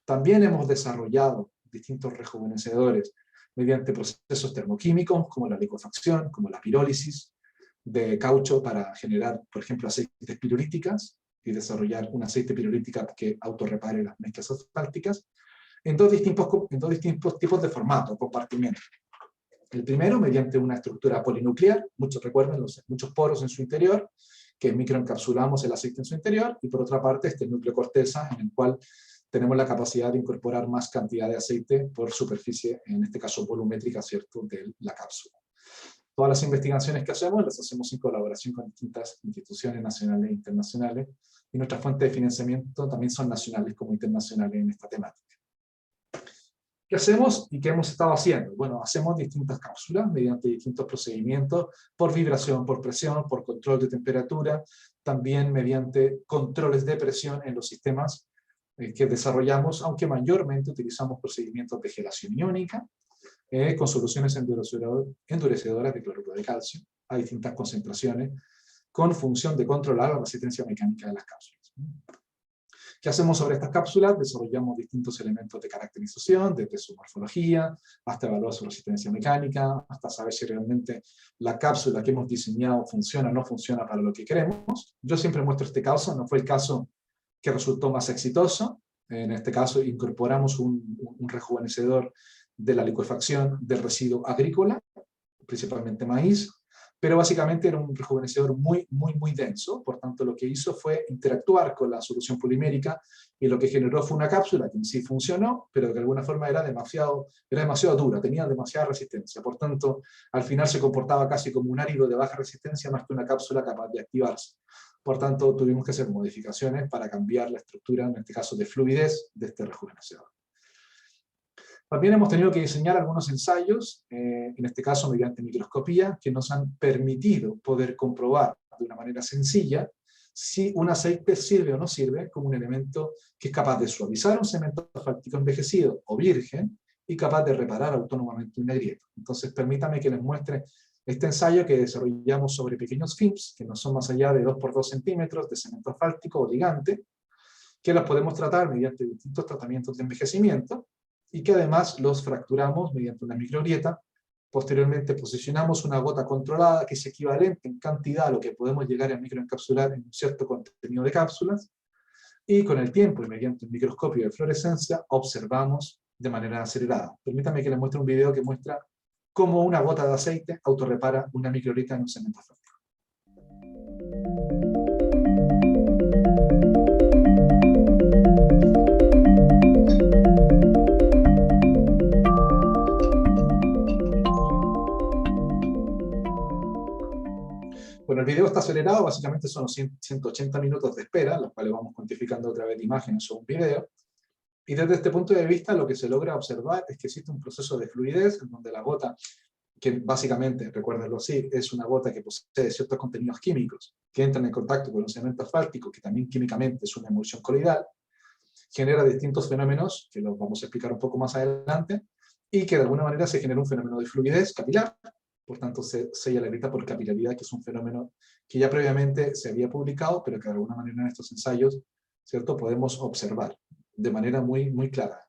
También hemos desarrollado distintos rejuvenecedores mediante procesos termoquímicos, como la licuefacción, como la pirólisis de caucho para generar, por ejemplo, aceites pirolíticas, y desarrollar un aceite pirolítica que autorrepare las mezclas asfálticas, en dos distintos tipos de formato, compartimentos. El primero, mediante una estructura polinuclear, muchos recuerden muchos poros en su interior, que microencapsulamos el aceite en su interior, y por otra parte este núcleo corteza, en el cual tenemos la capacidad de incorporar más cantidad de aceite por superficie, en este caso volumétrica, ¿cierto?, de la cápsula. Todas las investigaciones que hacemos, las hacemos en colaboración con distintas instituciones nacionales e internacionales, y nuestras fuentes de financiamiento también son nacionales como internacionales en esta temática. ¿Qué hacemos y qué hemos estado haciendo? Bueno, hacemos distintas cápsulas mediante distintos procedimientos, por vibración, por presión, por control de temperatura, también mediante controles de presión en los sistemas que desarrollamos, aunque mayormente utilizamos procedimientos de gelación iónica, con soluciones endurecedoras de cloruro de calcio, a distintas concentraciones, con función de controlar la resistencia mecánica de las cápsulas. ¿Qué hacemos sobre estas cápsulas? Desarrollamos distintos elementos de caracterización, desde su morfología, hasta evaluar su resistencia mecánica, hasta saber si realmente la cápsula que hemos diseñado funciona o no funciona para lo que queremos. Yo siempre muestro este caso, no fue el caso que resultó más exitoso, En este caso, incorporamos un rejuvenecedor de la licuefacción del residuo agrícola, principalmente maíz, pero básicamente era un rejuvenecedor muy denso. Por tanto, lo que hizo fue interactuar con la solución polimérica, y lo que generó fue una cápsula que en sí funcionó, pero que de alguna forma era demasiado dura, tenía demasiada resistencia. Por tanto, al final se comportaba casi como un árido de baja resistencia más que una cápsula capaz de activarse. Por tanto, tuvimos que hacer modificaciones para cambiar la estructura, en este caso de fluidez, de este rejuvenecedor. También hemos tenido que diseñar algunos ensayos, en este caso mediante microscopía, que nos han permitido poder comprobar de una manera sencilla si un aceite sirve o no sirve como un elemento que es capaz de suavizar un cemento asfáltico envejecido o virgen y capaz de reparar autónomamente una grieta. Entonces, permítame que les muestre este ensayo que desarrollamos sobre pequeños films, que no son más allá de 2 por 2 centímetros de cemento asfáltico o ligante, que los podemos tratar mediante distintos tratamientos de envejecimiento, y que además los fracturamos mediante una microgrieta. Posteriormente posicionamos una gota controlada que es equivalente en cantidad a lo que podemos llegar a microencapsular en un cierto contenido de cápsulas, y con el tiempo y mediante un microscopio de fluorescencia observamos de manera acelerada. Permítame que les muestre un video que muestra cómo una gota de aceite autorrepara una microgrieta en un cemento asfáltico. Bueno, el video está acelerado, básicamente son 180 minutos de espera, los cuales vamos cuantificando otra vez imágenes o un video. Y desde este punto de vista lo que se logra observar es que existe un proceso de fluidez en donde la gota, que básicamente, recuérdenlo así, es una gota que posee ciertos contenidos químicos que entran en contacto con un cemento asfáltico, que también químicamente es una emulsión coloidal, genera distintos fenómenos, que los vamos a explicar un poco más adelante, y que de alguna manera se genera un fenómeno de fluidez capilar. Por tanto, se sella la grieta por capilaridad, que es un fenómeno que ya previamente se había publicado, pero que de alguna manera en estos ensayos, ¿cierto?, podemos observar de manera muy clara.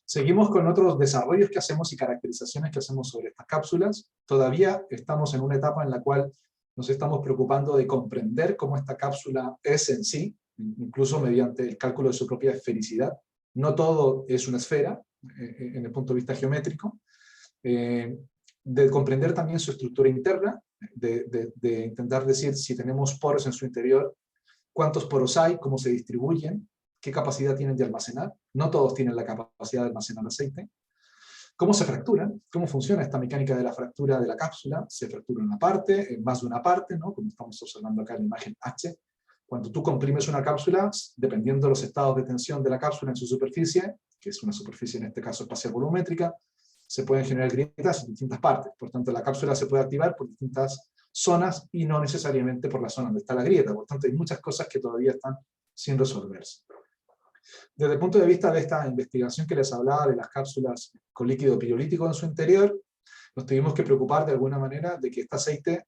Seguimos con otros desarrollos que hacemos y caracterizaciones que hacemos sobre estas cápsulas. Todavía estamos en una etapa en la cual nos estamos preocupando de comprender cómo esta cápsula es en sí, incluso mediante el cálculo de su propia esfericidad. No todo es una esfera, en el punto de vista geométrico. De comprender también su estructura interna, de intentar decir si tenemos poros en su interior, cuántos poros hay, cómo se distribuyen, qué capacidad tienen de almacenar. No todos tienen la capacidad de almacenar aceite. Cómo se fracturan, cómo funciona esta mecánica de la fractura de la cápsula. Se fractura una parte, en más de una parte, ¿no?, como estamos observando acá en la imagen H. Cuando tú comprimes una cápsula, dependiendo de los estados de tensión de la cápsula en su superficie, que es una superficie en este caso espacial volumétrica, se pueden generar grietas en distintas partes. Por tanto, la cápsula se puede activar por distintas zonas y no necesariamente por la zona donde está la grieta. Por tanto, hay muchas cosas que todavía están sin resolverse. Desde el punto de vista de esta investigación que les hablaba de las cápsulas con líquido pirolítico en su interior, nos tuvimos que preocupar de alguna manera de que este aceite,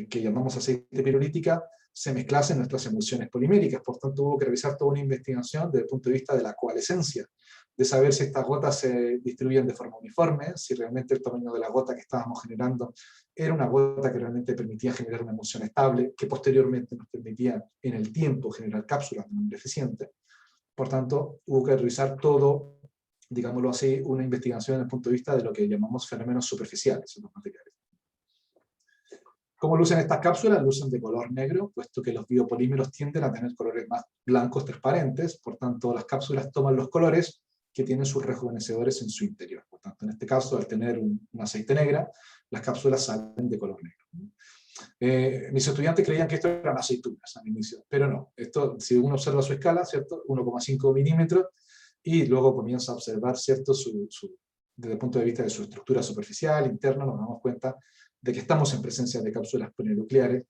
que llamamos aceite pirolítica, se mezclase en nuestras emulsiones poliméricas. Por tanto, hubo que realizar toda una investigación desde el punto de vista de la coalescencia, de saber si estas gotas se distribuyen de forma uniforme, si realmente el tamaño de la gota que estábamos generando era una gota que realmente permitía generar una emulsión estable, que posteriormente nos permitía en el tiempo generar cápsulas de manera eficiente. Por tanto, hubo que realizar todo, digámoslo así, una investigación desde el punto de vista de lo que llamamos fenómenos superficiales en los materiales. ¿Cómo lucen estas cápsulas? Lucen de color negro, puesto que los biopolímeros tienden a tener colores más blancos, transparentes. Por tanto, las cápsulas toman los colores que tienen sus rejuvenecedores en su interior. Por tanto, en este caso, al tener un aceite negra, las cápsulas salen de color negro. Mis estudiantes creían que esto eran aceitunas al inicio, pero no. Esto, si uno observa su escala, ¿cierto?, 1,5 milímetros, y luego comienza a observar, ¿cierto?, desde el punto de vista de su estructura superficial, interna, nos damos cuenta de que estamos en presencia de cápsulas polinucleares,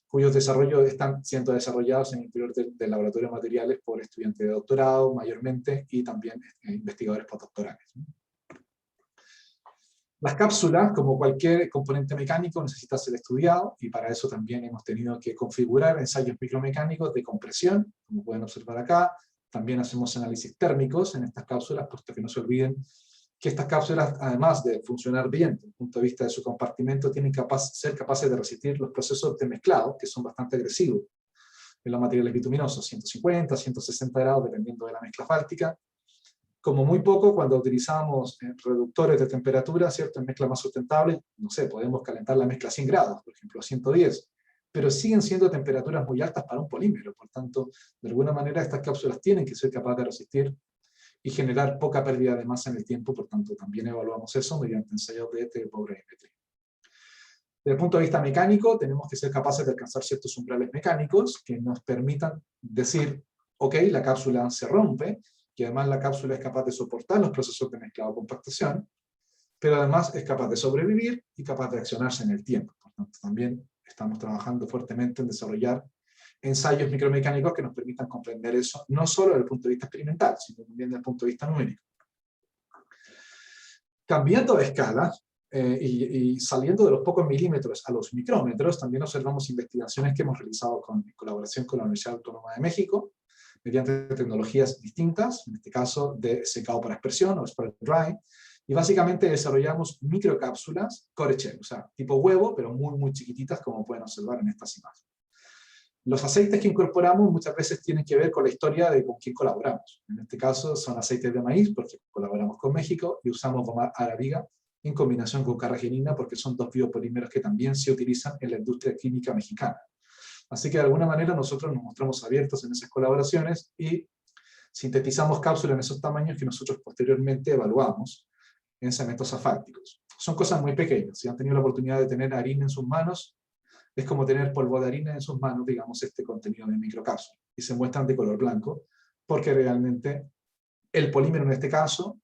cuyos desarrollos están siendo desarrollados en el interior del laboratorio de materiales por estudiantes de doctorado, mayormente, y también investigadores postdoctorales. Las cápsulas, como cualquier componente mecánico, necesitan ser estudiado, y para eso también hemos tenido que configurar ensayos micromecánicos de compresión, como pueden observar acá. También hacemos análisis térmicos en estas cápsulas, puesto que no se olviden que estas cápsulas, además de funcionar bien desde el punto de vista de su compartimento, tienen ser capaces de resistir los procesos de mezclado, que son bastante agresivos. En los materiales bituminosos, 150, 160 grados, dependiendo de la mezcla fáltica. Como muy poco, cuando utilizamos reductores de temperatura, ¿cierto? En mezcla más sustentable, no sé, podemos calentar la mezcla a 100 grados, por ejemplo, a 110, pero siguen siendo temperaturas muy altas para un polímero. Por tanto, de alguna manera estas cápsulas tienen que ser capaces de resistir y generar poca pérdida de masa en el tiempo. Por tanto, también evaluamos eso mediante ensayos de colorimetría. Desde el punto de vista mecánico, tenemos que ser capaces de alcanzar ciertos umbrales mecánicos que nos permitan decir, ok, la cápsula se rompe, que además la cápsula es capaz de soportar los procesos de mezclado-compactación, pero además es capaz de sobrevivir y capaz de accionarse en el tiempo. Por tanto, también estamos trabajando fuertemente en desarrollar ensayos micromecánicos que nos permitan comprender eso, no solo desde el punto de vista experimental, sino también desde el punto de vista numérico. Cambiando de escala, y saliendo de los pocos milímetros a los micrómetros, también observamos investigaciones que hemos realizado en colaboración con la Universidad Autónoma de México, mediante tecnologías distintas, en este caso de secado por aspersión o spray dry, y básicamente desarrollamos microcápsulas core shell, o sea, tipo huevo, pero muy, muy chiquititas, como pueden observar en estas imágenes. Los aceites que incorporamos muchas veces tienen que ver con la historia de con quién colaboramos. En este caso son aceites de maíz, porque colaboramos con México, y usamos goma arábiga en combinación con carragenina, porque son dos biopolímeros que también se utilizan en la industria química mexicana. Así que de alguna manera nosotros nos mostramos abiertos en esas colaboraciones y sintetizamos cápsulas en esos tamaños que nosotros posteriormente evaluamos en cementos asfálticos. Son cosas muy pequeñas. Si han tenido la oportunidad de tener harina en sus manos, es como tener polvo de harina en sus manos, digamos, este contenido de microcápsula. Y se muestran de color blanco, porque realmente el polímero en este caso,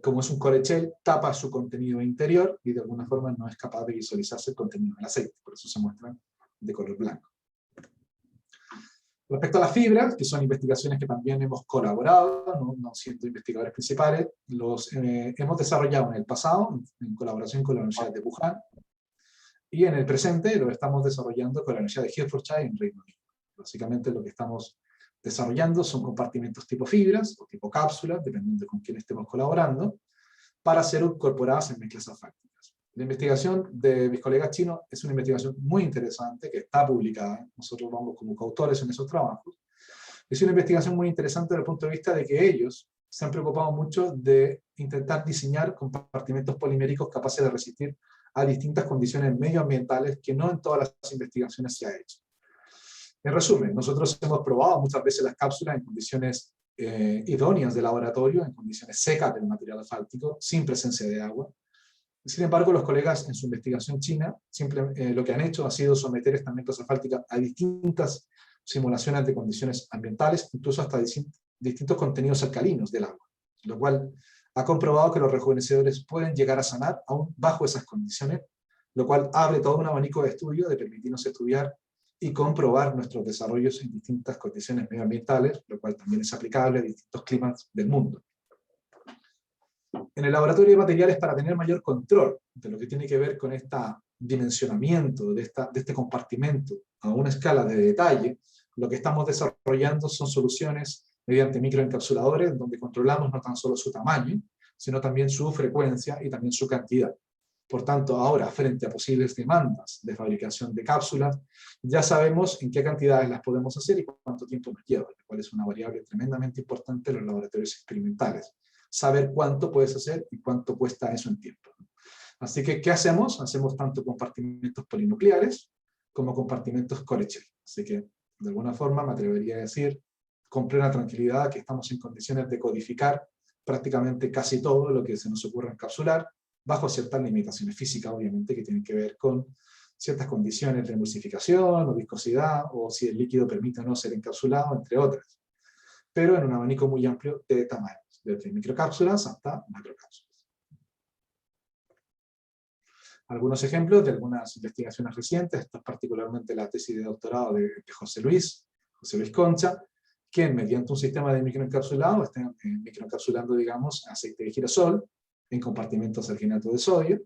como es un core shell, tapa su contenido interior y de alguna forma no es capaz de visualizarse el contenido del aceite. Por eso se muestran de color blanco. Respecto a las fibras, que son investigaciones que también hemos colaborado, no siendo investigadores principales, los hemos desarrollado en el pasado, en colaboración con la Universidad de Wuhan, y en el presente lo estamos desarrollando con la Universidad de Hertfordshire en Reino Unido. Básicamente lo que estamos desarrollando son compartimentos tipo fibras o tipo cápsulas, dependiendo de con quién estemos colaborando, para ser incorporadas en mezclas asfálticas. La investigación de mis colegas chinos es una investigación muy interesante que está publicada. Nosotros vamos como coautores en esos trabajos. Es una investigación muy interesante desde el punto de vista de que ellos se han preocupado mucho de intentar diseñar compartimentos poliméricos capaces de resistir a distintas condiciones medioambientales que no en todas las investigaciones se ha hecho. En resumen, nosotros hemos probado muchas veces las cápsulas en condiciones idóneas de laboratorio, en condiciones secas del material asfáltico, sin presencia de agua. Sin embargo, los colegas en su investigación china lo que han hecho ha sido someter estas mezclas asfálticas a distintas simulaciones de condiciones ambientales, incluso hasta distintos contenidos alcalinos del agua, lo cual ha comprobado que los rejuvenecedores pueden llegar a sanar aún bajo esas condiciones, lo cual abre todo un abanico de estudio de permitirnos estudiar y comprobar nuestros desarrollos en distintas condiciones medioambientales, lo cual también es aplicable a distintos climas del mundo. En el laboratorio de materiales, para tener mayor control de lo que tiene que ver con este dimensionamiento de este compartimento a una escala de detalle, lo que estamos desarrollando son soluciones mediante microencapsuladores, donde controlamos no tan solo su tamaño, sino también su frecuencia y también su cantidad. Por tanto, ahora, frente a posibles demandas de fabricación de cápsulas, ya sabemos en qué cantidades las podemos hacer y cuánto tiempo nos lleva, lo cual es una variable tremendamente importante en los laboratorios experimentales. Saber cuánto puedes hacer y cuánto cuesta eso en tiempo. Así que, ¿qué hacemos? Hacemos tanto compartimentos polinucleares como compartimentos core shell. Así que, de alguna forma, me atrevería a decir, con plena tranquilidad, que estamos en condiciones de codificar prácticamente casi todo lo que se nos ocurra encapsular, bajo ciertas limitaciones físicas, obviamente, que tienen que ver con ciertas condiciones de emulsificación o viscosidad, o si el líquido permite o no ser encapsulado, entre otras. Pero en un abanico muy amplio de tamaños, desde microcápsulas hasta macrocápsulas. Algunos ejemplos de algunas investigaciones recientes, esta es particularmente la tesis de doctorado de José Luis Concha, que mediante un sistema de microencapsulado están microencapsulando, digamos, aceite de girasol en compartimentos de alginato de sodio,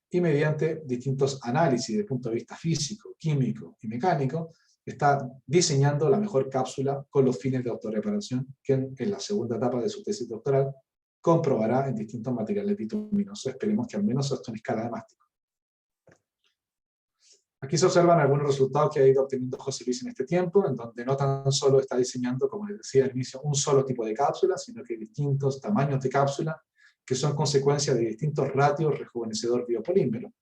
y mediante distintos análisis desde el punto de vista físico, químico y mecánico, está diseñando la mejor cápsula con los fines de autorreparación que en la segunda etapa de su tesis doctoral comprobará en distintos materiales bituminosos. Esperemos que al menos esto en escala de mástico. Aquí se observan algunos resultados que ha ido obteniendo José Luis en este tiempo, en donde no tan solo está diseñando, como les decía al inicio, un solo tipo de cápsula, sino que distintos tamaños de cápsula, que son consecuencia de distintos ratios rejuvenecedor-biopolímero,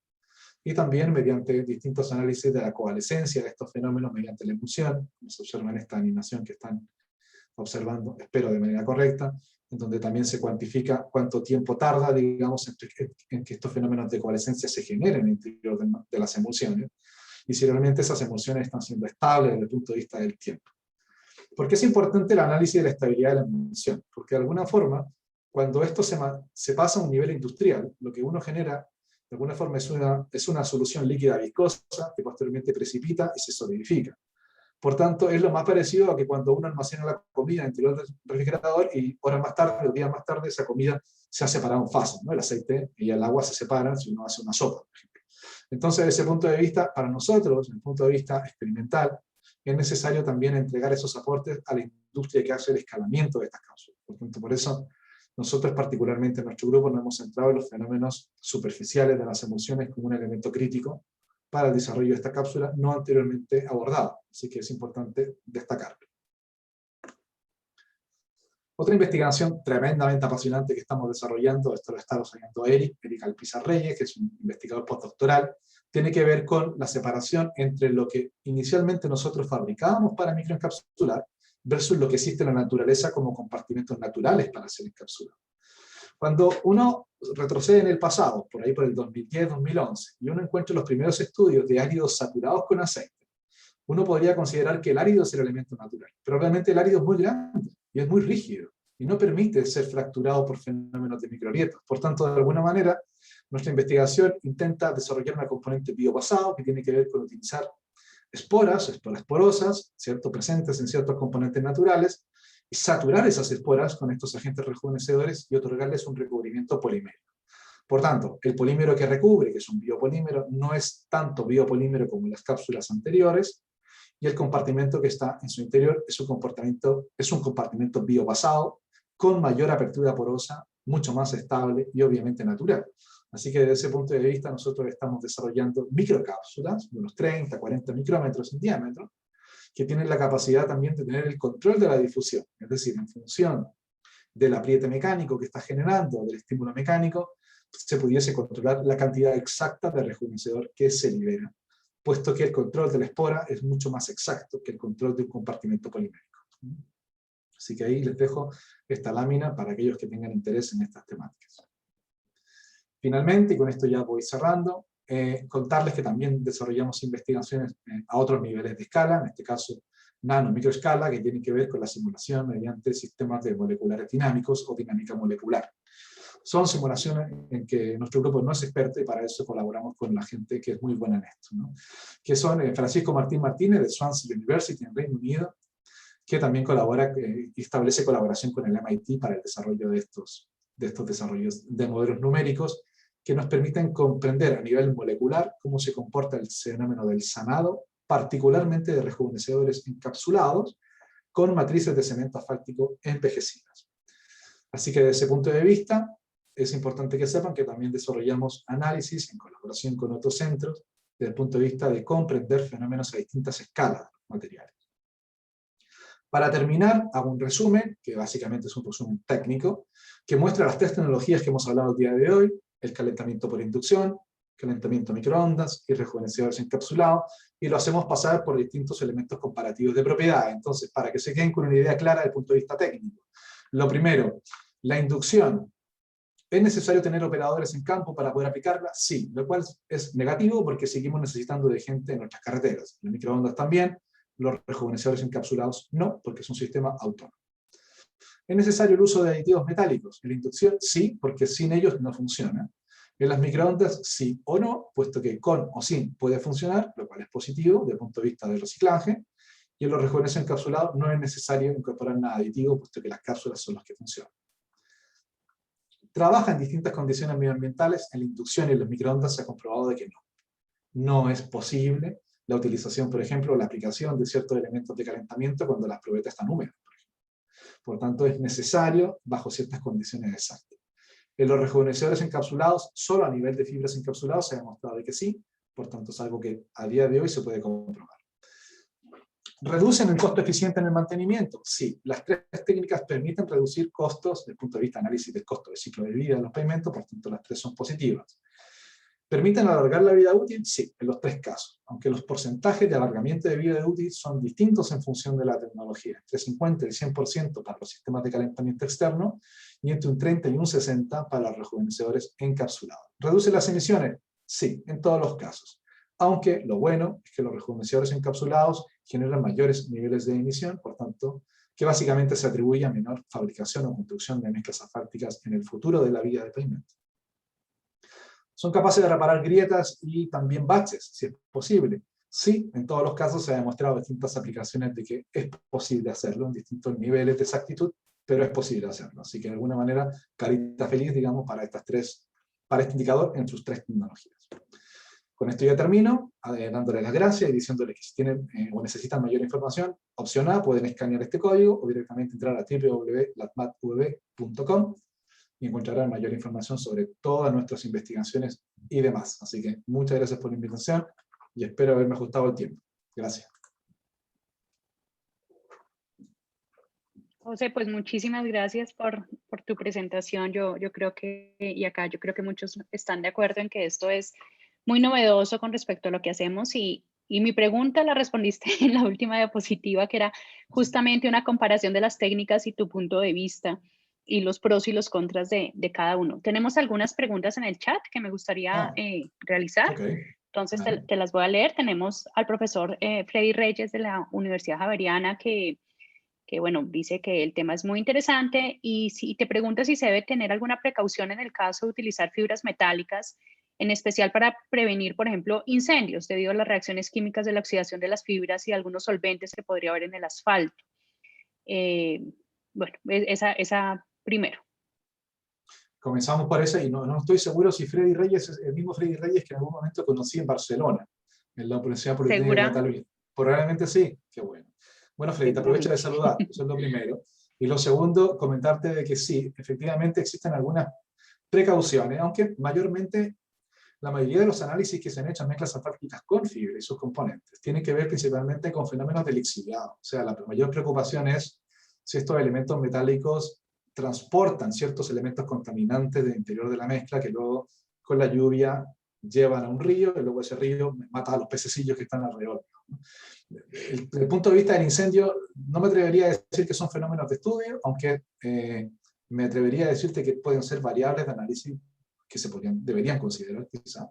y también mediante distintos análisis de la coalescencia de estos fenómenos mediante la emulsión, como se observa en esta animación que están observando, espero de manera correcta, en donde también se cuantifica cuánto tiempo tarda, digamos, en que estos fenómenos de coalescencia se generen en el interior de las emulsiones, y si realmente esas emulsiones están siendo estables desde el punto de vista del tiempo. ¿Por qué es importante el análisis de la estabilidad de la emulsión? Porque de alguna forma, cuando esto se pasa a un nivel industrial, lo que uno genera, de alguna forma, es una solución líquida viscosa que posteriormente precipita y se solidifica. Por tanto, es lo más parecido a que cuando uno almacena la comida en el interior del refrigerador y horas más tarde, o días más tarde, esa comida se ha separado en fases, ¿no? El aceite y el agua se separan si uno hace una sopa, por ejemplo. Entonces, desde ese punto de vista, para nosotros, desde el punto de vista experimental, es necesario también entregar esos aportes a la industria que hace el escalamiento de estas cápsulas. Por tanto, por eso, nosotros particularmente en nuestro grupo nos hemos centrado en los fenómenos superficiales de las emulsiones como un elemento crítico para el desarrollo de esta cápsula no anteriormente abordada, así que es importante destacarlo. Otra investigación tremendamente apasionante que estamos desarrollando, esto lo está desarrollando Eric Alpizar Reyes, que es un investigador postdoctoral, tiene que ver con la separación entre lo que inicialmente nosotros fabricábamos para microencapsular versus lo que existe en la naturaleza como compartimentos naturales para ser encapsulados. Cuando uno retrocede en el pasado, por ahí por el 2010-2011, y uno encuentra los primeros estudios de áridos saturados con aceite, uno podría considerar que el árido es el elemento natural, pero realmente el árido es muy grande y es muy rígido, y no permite ser fracturado por fenómenos de microgrietas. Por tanto, de alguna manera, nuestra investigación intenta desarrollar una componente biobasado que tiene que ver con utilizar esporas porosas, ¿cierto?, presentes en ciertos componentes naturales, y saturar esas esporas con estos agentes rejuvenecedores y otorgarles un recubrimiento polimérico. Por tanto, el polímero que recubre, que es un biopolímero, no es tanto biopolímero como las cápsulas anteriores, y el compartimento que está en su interior es un compartimento biobasado, con mayor apertura porosa, mucho más estable y obviamente natural. Así que desde ese punto de vista nosotros estamos desarrollando microcápsulas de unos 30, 40 micrómetros en diámetro, que tienen la capacidad también de tener el control de la difusión, es decir, en función del apriete mecánico que está generando, del estímulo mecánico, se pudiese controlar la cantidad exacta de rejuvenecedor que se libera, puesto que el control de la espora es mucho más exacto que el control de un compartimento polimérico. Así que ahí les dejo esta lámina para aquellos que tengan interés en estas temáticas. Finalmente, y con esto ya voy cerrando, contarles que también desarrollamos investigaciones a otros niveles de escala, en este caso nano, microescala, que tienen que ver con la simulación mediante sistemas de moleculares dinámicos o dinámica molecular. Son simulaciones en que nuestro grupo no es experto y para eso colaboramos con la gente que es muy buena en esto, ¿no? Que son Francisco Martín Martínez de Swansea University en Reino Unido, que también colabora y establece colaboración con el MIT para el desarrollo de estos desarrollos de modelos numéricos que nos permiten comprender a nivel molecular cómo se comporta el fenómeno del sanado, particularmente de rejuvenecedores encapsulados, con matrices de cemento asfáltico envejecidas. Así que desde ese punto de vista, es importante que sepan que también desarrollamos análisis en colaboración con otros centros, desde el punto de vista de comprender fenómenos a distintas escalas materiales. Para terminar, hago un resumen, que básicamente es un resumen técnico, que muestra las tres tecnologías que hemos hablado el día de hoy: el calentamiento por inducción, calentamiento a microondas y rejuvenecedores encapsulados, y lo hacemos pasar por distintos elementos comparativos de propiedad. Entonces, para que se queden con una idea clara desde el punto de vista técnico. Lo primero, la inducción. ¿Es necesario tener operadores en campo para poder aplicarla? Sí, lo cual es negativo porque seguimos necesitando de gente en nuestras carreteras. Las microondas también, los rejuvenecedores encapsulados no, porque es un sistema autónomo. ¿Es necesario el uso de aditivos metálicos? En la inducción sí, porque sin ellos no funciona. En las microondas sí o no, puesto que con o sin puede funcionar, lo cual es positivo desde el punto de vista del reciclaje. Y en los rejuvenecedores encapsulados no es necesario incorporar nada aditivo, puesto que las cápsulas son las que funcionan. Trabaja en distintas condiciones medioambientales. En la inducción y en las microondas se ha comprobado de que no. No es posible la utilización, por ejemplo, la aplicación de ciertos elementos de calentamiento cuando las probetas están húmedas, por ejemplo. Por tanto, es necesario bajo ciertas condiciones exactas. En los rejuvenecedores encapsulados, solo a nivel de fibras encapsuladas se ha demostrado de que sí, Por tanto, es algo que a día de hoy se puede comprobar. ¿Reducen el costo eficiente en el mantenimiento? Sí, las tres técnicas permiten reducir costos desde el punto de vista de análisis del costo del ciclo de vida de los pavimentos, por tanto las tres son positivas. ¿Permiten alargar la vida útil? Sí, en los tres casos, aunque los porcentajes de alargamiento de vida útil son distintos en función de la tecnología, entre 50 y el 100% para los sistemas de calentamiento externo y entre un 30 y un 60 para los rejuvenecedores encapsulados. ¿Reduce las emisiones? Sí, en todos los casos, aunque lo bueno es que los rejuvenecedores encapsulados generan mayores niveles de emisión, por tanto, que básicamente se atribuye a menor fabricación o construcción de mezclas asfálticas en el futuro de la vida de pavimento. ¿Son capaces de reparar grietas y también baches, si es posible? Sí, en todos los casos se ha demostrado distintas aplicaciones de que es posible hacerlo en distintos niveles de exactitud, pero es posible hacerlo. Así que de alguna manera, carita feliz, digamos, para este indicador en sus tres tecnologías. Con esto ya termino, dándoles las gracias y diciéndoles que si tienen o necesitan mayor información, opción A, pueden escanear este código o directamente entrar a www.latmatvb.com y encontrarán mayor información sobre todas nuestras investigaciones y demás. Así que muchas gracias por la invitación y espero haberme ajustado el tiempo. Gracias. José, pues muchísimas gracias por tu presentación. Yo creo que, y acá yo creo que muchos están de acuerdo en que esto es muy novedoso con respecto a lo que hacemos y mi pregunta la respondiste en la última diapositiva, que era justamente una comparación de las técnicas y tu punto de vista y los pros y los contras de cada uno. Tenemos algunas preguntas en el chat que me gustaría realizar. Okay. Entonces te las voy a leer. Tenemos al profesor Freddy Reyes de la Universidad Javeriana que bueno, dice que el tema es muy interesante y si te pregunta si se debe tener alguna precaución en el caso de utilizar fibras metálicas, en especial para prevenir, por ejemplo, incendios debido a las reacciones químicas de la oxidación de las fibras y algunos solventes que podría haber en el asfalto. Bueno, esa primero. Comenzamos por esa y no estoy seguro si Freddy Reyes es el mismo Freddy Reyes que en algún momento conocí en Barcelona, en la Universidad Politécnica de Cataluña. Probablemente sí, qué bueno. Bueno, Freddy, te aprovecho de saludar, eso es lo primero. Y lo segundo, comentarte de que sí, efectivamente existen algunas precauciones, aunque mayormente la mayoría de los análisis que se han hecho en mezclas asfálticas con fibra y sus componentes tienen que ver principalmente con fenómenos de lixiviado. O sea, la mayor preocupación es si estos elementos metálicos transportan ciertos elementos contaminantes del interior de la mezcla que luego con la lluvia llevan a un río y luego ese río mata a los pececillos que están alrededor. Desde el punto de vista del incendio, no me atrevería a decir que son fenómenos de estudio, aunque me atrevería a decirte que pueden ser variables de análisis que deberían considerar quizá,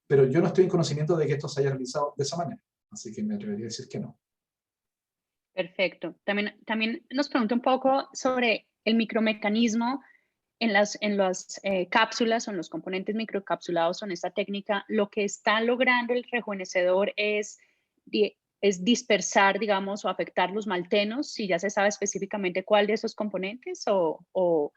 pero yo no estoy en conocimiento de que esto se haya realizado de esa manera, así que me atrevería a decir que no. Perfecto. También nos pregunta un poco sobre el micromecanismo en las cápsulas o en los componentes microcapsulados o en esta técnica. Lo que está logrando el rejuvenecedor es dispersar, digamos, o afectar los maltenos, si ya se sabe específicamente cuál de esos componentes o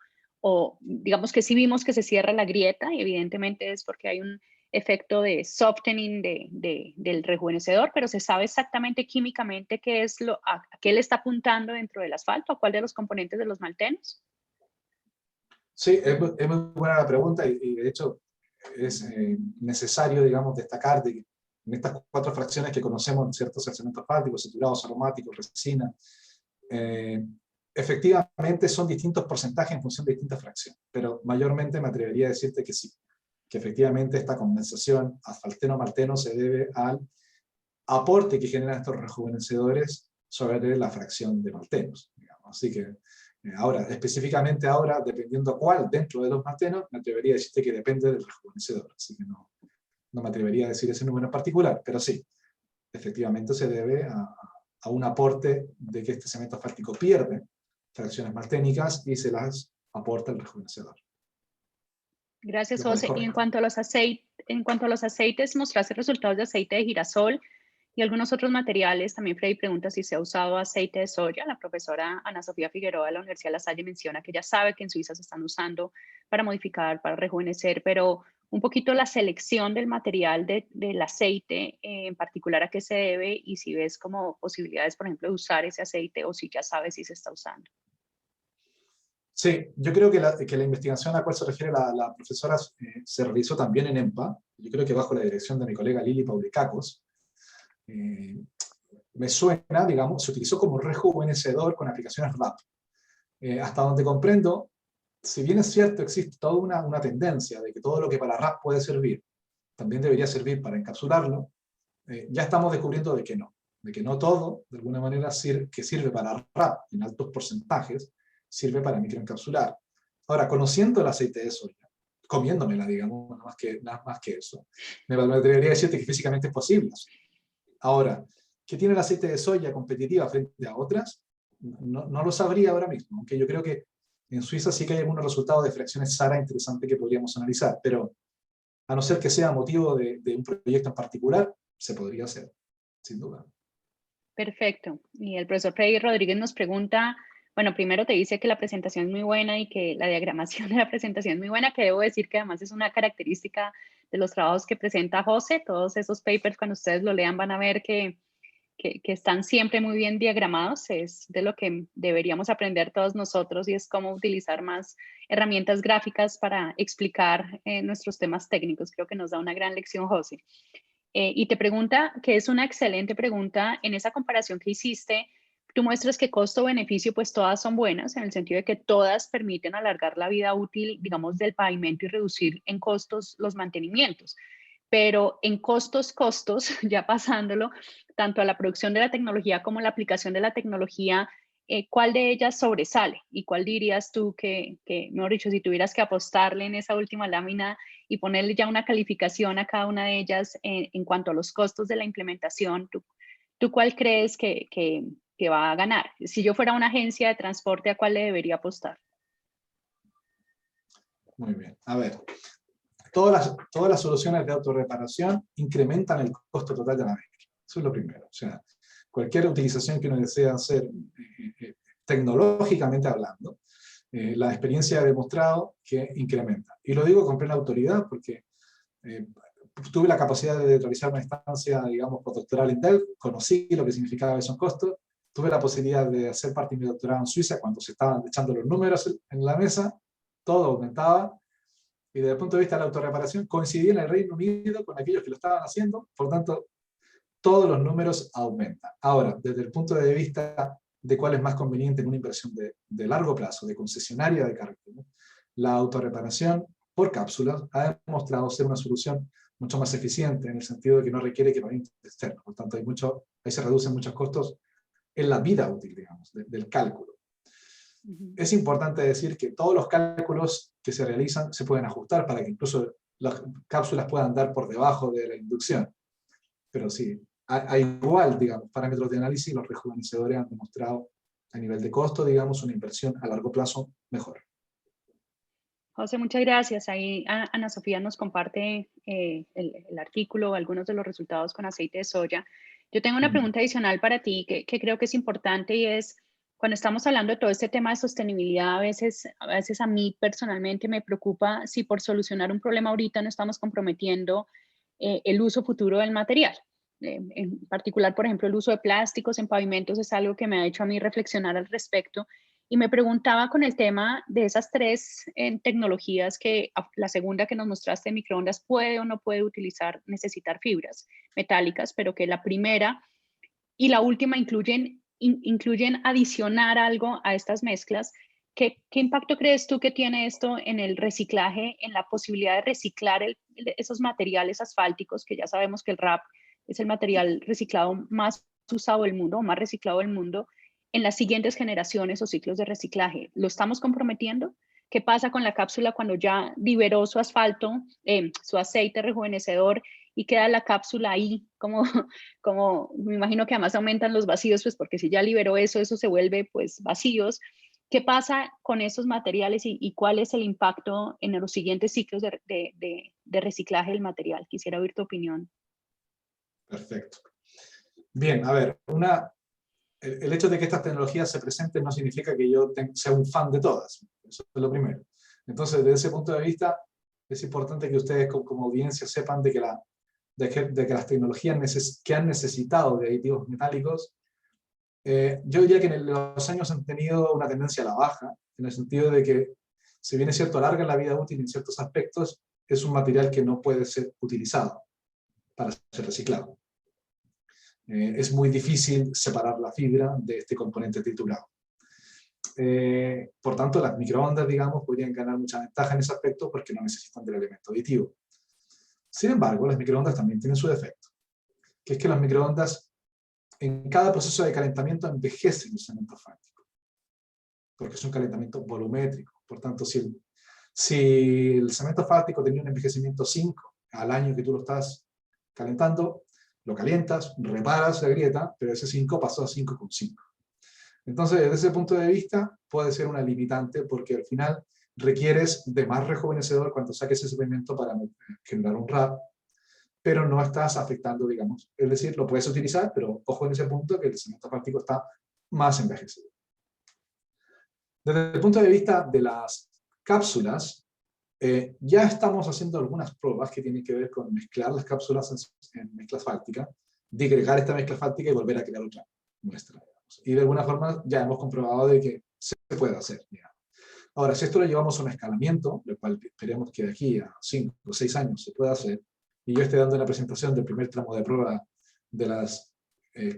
digamos que sí vimos que se cierra la grieta y evidentemente es porque hay un efecto de softening del rejuvenecedor, pero se sabe exactamente químicamente qué es a qué le está apuntando dentro del asfalto, a cuál de los componentes de los maltenos. Sí, es muy buena la pregunta y de hecho es necesario, digamos, destacar de que en estas cuatro fracciones que conocemos, ciertos elementos asfálticos, saturados, aromáticos, resina, efectivamente son distintos porcentajes en función de distintas fracciones, pero mayormente me atrevería a decirte que sí, que efectivamente esta condensación asfalteno-malteno se debe al aporte que generan estos rejuvenecedores sobre la fracción de maltenos, digamos. Así que ahora, específicamente ahora, dependiendo cuál dentro de los maltenos, me atrevería a decirte que depende del rejuvenecedor, así que no me atrevería a decir ese número en particular, pero sí, efectivamente se debe a un aporte de que este cemento asfáltico pierde fracciones malténicas y se las aporta el rejuvenecedor. Gracias, José. Y en cuanto a los aceites, mostraste resultados de aceite de girasol y algunos otros materiales. También Freddy pregunta si se ha usado aceite de soya. La profesora Ana Sofía Figueroa de la Universidad de La Salle menciona que ella sabe que en Suiza se están usando para modificar, para rejuvenecer, pero un poquito la selección del material del aceite, en particular a qué se debe y si ves como posibilidades, por ejemplo, de usar ese aceite o si ya sabes si se está usando. Sí, yo creo que la investigación a la cual se refiere la profesora se realizó también en EMPA, yo creo que bajo la dirección de mi colega Lili Paulicacos. Me suena, digamos, se utilizó como rejuvenecedor con aplicaciones RAP. Hasta donde comprendo, si bien es cierto, existe toda una tendencia de que todo lo que para RAP puede servir, también debería servir para encapsularlo, ya estamos descubriendo de que no todo, de alguna manera, que sirve para RAP en altos porcentajes, sirve para microencapsular. Ahora, conociendo el aceite de soya, comiéndomela, digamos, nada más que eso, me atrevería a decirte que físicamente es posible. Ahora, ¿qué tiene el aceite de soya competitiva frente a otras? No lo sabría ahora mismo, aunque yo creo que en Suiza sí que hay algunos resultados de fracciones SARA interesantes que podríamos analizar, pero a no ser que sea motivo de un proyecto en particular, se podría hacer, sin duda. Perfecto. Y el profesor Freddy Rodríguez nos pregunta, bueno, primero te dice que la presentación es muy buena y que la diagramación de la presentación es muy buena, que debo decir que además es una característica de los trabajos que presenta José. Todos esos papers, cuando ustedes lo lean, van a ver que están siempre muy bien diagramados. Es de lo que deberíamos aprender todos nosotros y es cómo utilizar más herramientas gráficas para explicar nuestros temas técnicos. Creo que nos da una gran lección, José. Y te pregunta, que es una excelente pregunta, en esa comparación que hiciste, tú muestras que costo-beneficio, pues todas son buenas, en el sentido de que todas permiten alargar la vida útil, digamos, del pavimento y reducir en costos los mantenimientos. Pero en costos, ya pasándolo, tanto a la producción de la tecnología como la aplicación de la tecnología, ¿cuál de ellas sobresale? ¿Y cuál dirías tú mejor dicho, si tuvieras que apostarle en esa última lámina y ponerle ya una calificación a cada una de ellas en cuanto a los costos de la implementación, ¿tú cuál crees que va a ganar? Si yo fuera una agencia de transporte, ¿a cuál le debería apostar? Muy bien. A ver, todas las soluciones de autorreparación incrementan el costo total de la mezcla. Eso es lo primero. O sea, cualquier utilización que uno desea hacer tecnológicamente hablando, la experiencia ha demostrado que incrementa. Y lo digo con plena autoridad porque tuve la capacidad de realizar una estancia, digamos, postdoctoral en Delft, conocí lo que significaba esos costos, tuve la posibilidad de hacer parte de mi doctorado en Suiza cuando se estaban echando los números en la mesa, todo aumentaba, y desde el punto de vista de la autorreparación coincidí en el Reino Unido con aquellos que lo estaban haciendo, por tanto, todos los números aumentan. Ahora, desde el punto de vista de cuál es más conveniente en una inversión de largo plazo, de concesionaria de carretera, ¿no? La autorreparación por cápsulas ha demostrado ser una solución mucho más eficiente en el sentido de que no requiere equipamiento externo. Por tanto, ahí se reducen muchos costos en la vida útil, digamos, del cálculo. Es importante decir que todos los cálculos que se realizan se pueden ajustar para que incluso las cápsulas puedan dar por debajo de la inducción. Pero sí, a igual, digamos, parámetros de análisis, los rejuvenecedores han demostrado a nivel de costo, digamos, una inversión a largo plazo mejor. José, muchas gracias. Ahí Ana Sofía nos comparte el artículo, algunos de los resultados con aceite de soya. Yo tengo una pregunta adicional para ti que creo que es importante y es, cuando estamos hablando de todo este tema de sostenibilidad, a veces a mí personalmente me preocupa si por solucionar un problema ahorita no estamos comprometiendo el uso futuro del material. En particular, por ejemplo, el uso de plásticos en pavimentos es algo que me ha hecho a mí reflexionar al respecto. Y me preguntaba con el tema de esas tres tecnologías, que la segunda que nos mostraste, microondas, puede o no puede necesitar fibras metálicas, pero que la primera y la última incluyen adicionar algo a estas mezclas. ¿Qué impacto crees tú que tiene esto en el reciclaje, en la posibilidad de reciclar esos materiales asfálticos, que ya sabemos que el RAP es el material reciclado más usado del mundo, o más reciclado del mundo, en las siguientes generaciones o ciclos de reciclaje? ¿Lo estamos comprometiendo? ¿Qué pasa con la cápsula cuando ya liberó su asfalto, su aceite rejuvenecedor, y queda la cápsula ahí, como me imagino que además aumentan los vacíos, pues porque si ya liberó eso se vuelve pues vacíos? ¿Qué pasa con esos materiales y cuál es el impacto en los siguientes ciclos de reciclaje del material? Quisiera oír tu opinión. Perfecto. Bien, a ver, el hecho de que estas tecnologías se presenten no significa que yo sea un fan de todas. Eso es lo primero. Entonces, desde ese punto de vista, es importante que ustedes como audiencia sepan de que las tecnologías que han necesitado de aditivos metálicos Yo diría que en los años han tenido una tendencia a la baja, en el sentido de que, si bien es cierto, alarga la vida útil en ciertos aspectos, es un material que no puede ser utilizado para ser reciclado. Es muy difícil separar la fibra de este componente triturado. Por tanto, las microondas, digamos, podrían ganar mucha ventaja en ese aspecto porque no necesitan del elemento aditivo. Sin embargo, las microondas también tienen su defecto, que es que las microondas, en cada proceso de calentamiento, envejecen el cemento fáctico, porque es un calentamiento volumétrico. Por tanto, si el cemento fáctico tenía un envejecimiento 5 al año que tú lo estás calentando, lo calientas, reparas la grieta, pero ese 5 pasó a 5,5. Entonces, desde ese punto de vista, puede ser una limitante, porque al final requieres de más rejuvenecedor cuando saques ese cemento para generar un RAP, pero no estás afectando, digamos. Es decir, lo puedes utilizar, pero ojo en ese punto que el cemento fáctico está más envejecido. Desde el punto de vista de las cápsulas, ya estamos haciendo algunas pruebas que tienen que ver con mezclar las cápsulas en mezcla fáltica, digregar esta mezcla fáltica y volver a crear otra muestra, digamos. Y de alguna forma ya hemos comprobado de que se puede hacer, digamos. Ahora, si esto lo llevamos a un escalamiento, lo cual esperemos que de aquí a 5 o 6 años se pueda hacer, y yo estoy dando la presentación del primer tramo de prueba de las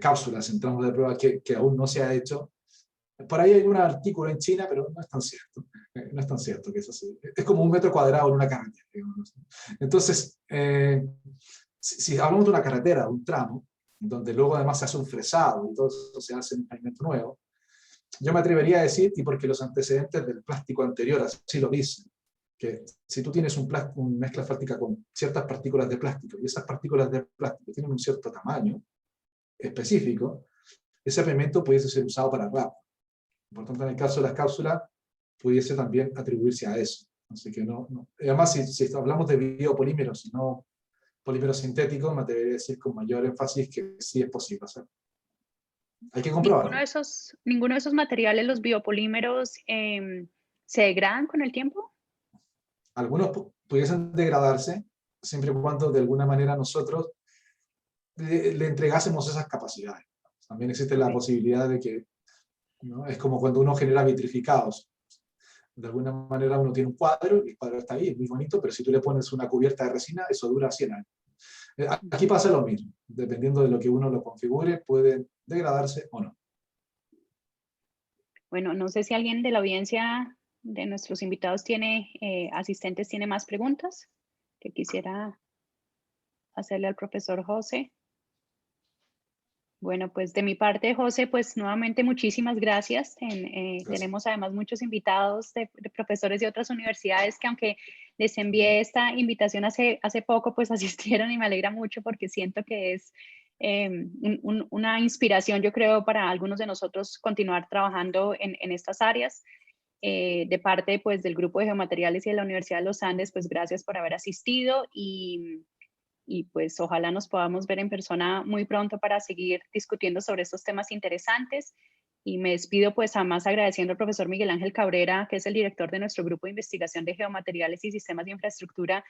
cápsulas en tramos de prueba que aún no se ha hecho. Por ahí hay un artículo en China, pero no es tan cierto. No es tan cierto que es así. Es como 1 metro cuadrado en una carretera, digamos. Entonces, si hablamos de una carretera, un tramo, donde luego además se hace un fresado y todo eso se hace en un pavimento nuevo, yo me atrevería a decir, y porque los antecedentes del plástico anterior así lo dicen, que si tú tienes una mezcla fáltica con ciertas partículas de plástico, y esas partículas de plástico tienen un cierto tamaño específico, ese pavimento pudiese ser usado para RAP. Por tanto, en el caso de las cápsulas, pudiese también atribuirse a eso. Así que no. Además, si hablamos de biopolímeros y no polímeros sintéticos, me atrevería a decir con mayor énfasis que sí es posible hacerlo. Hay que comprobarlo. ¿Ninguno de esos materiales, los biopolímeros, se degradan con el tiempo? Algunos pudiesen degradarse, siempre y cuando de alguna manera nosotros le entregásemos esas capacidades. También existe la posibilidad de que, ¿no? Es como cuando uno genera vitrificados. De alguna manera uno tiene un cuadro, y el cuadro está ahí, es muy bonito, pero si tú le pones una cubierta de resina, eso dura 100 años. Aquí pasa lo mismo. Dependiendo de lo que uno lo configure, puede degradarse o no. Bueno, no sé si alguien de la audiencia, de nuestros invitados, asistentes, tiene más preguntas que quisiera hacerle al profesor José. Bueno, pues de mi parte, José, pues nuevamente muchísimas gracias. Gracias. Tenemos además muchos invitados de profesores de otras universidades que, aunque les envié esta invitación hace poco, pues asistieron, y me alegra mucho porque siento que es una inspiración, yo creo, para algunos de nosotros continuar trabajando en estas áreas. De parte, pues, del Grupo de Geomateriales y de la Universidad de los Andes, pues gracias por haber asistido, y pues ojalá nos podamos ver en persona muy pronto para seguir discutiendo sobre estos temas interesantes. Y me despido pues además agradeciendo al profesor Miguel Ángel Cabrera, que es el director de nuestro grupo de investigación de geomateriales y sistemas de infraestructura,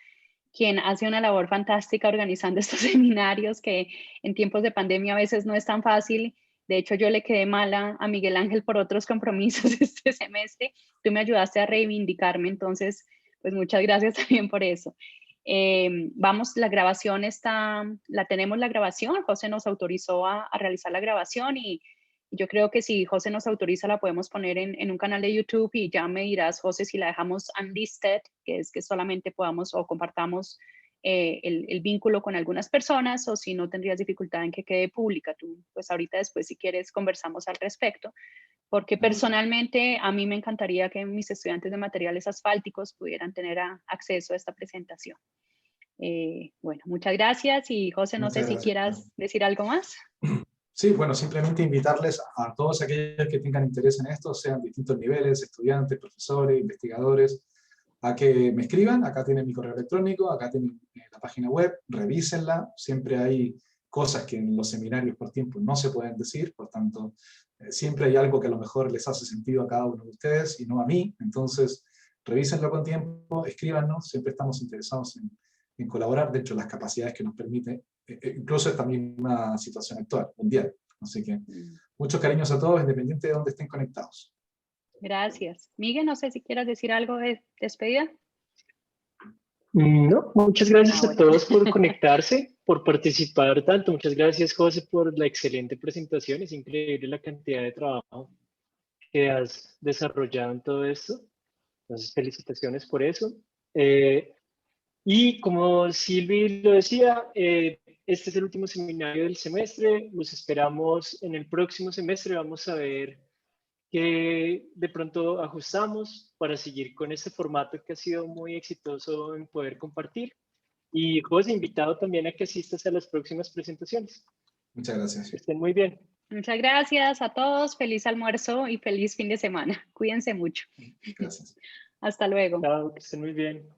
quien hace una labor fantástica organizando estos seminarios que en tiempos de pandemia a veces no es tan fácil. De hecho, yo le quedé mala a Miguel Ángel por otros compromisos este semestre. Tú me ayudaste a reivindicarme, entonces pues muchas gracias también por eso. La grabación tenemos la grabación. José nos autorizó a realizar la grabación, y yo creo que si José nos autoriza la podemos poner en un canal de YouTube, y ya me dirás, José, si la dejamos unlisted, que es que solamente podamos o compartamos el vínculo con algunas personas, o si no tendrías dificultad en que quede pública. Tú, pues ahorita después, si quieres, conversamos al respecto, porque personalmente a mí me encantaría que mis estudiantes de materiales asfálticos pudieran tener acceso a esta presentación. Bueno, muchas gracias, y José, no sé si quieras decir algo más. Sí, bueno, simplemente invitarles a todos aquellos que tengan interés en esto, sean distintos niveles, estudiantes, profesores, investigadores, a que me escriban. Acá tienen mi correo electrónico, acá tienen la página web, revísenla. Siempre hay cosas que en los seminarios por tiempo no se pueden decir, por tanto, siempre hay algo que a lo mejor les hace sentido a cada uno de ustedes y no a mí. Entonces, revísenlo con tiempo, escríbanos, siempre estamos interesados en colaborar dentro de las capacidades que nos permite, incluso es también una situación actual, mundial, Así que muchos cariños a todos, independiente de dónde estén conectados. Gracias. Miguel, no sé si quieras decir algo de despedida. No, muchas gracias a Bueno. todos por conectarse, por participar tanto. Muchas gracias, José, por la excelente presentación. Es increíble la cantidad de trabajo que has desarrollado en todo esto. Entonces, felicitaciones por eso. Y como Silvi lo decía, este es el último seminario del semestre. Los esperamos en el próximo semestre. Vamos a ver que de pronto ajustamos para seguir con este formato que ha sido muy exitoso en poder compartir. Y José, invitado también a que asistas a las próximas presentaciones. Muchas gracias. Que estén muy bien. Muchas gracias a todos. Feliz almuerzo y feliz fin de semana. Cuídense mucho. Gracias. Hasta luego. Chao, que estén muy bien.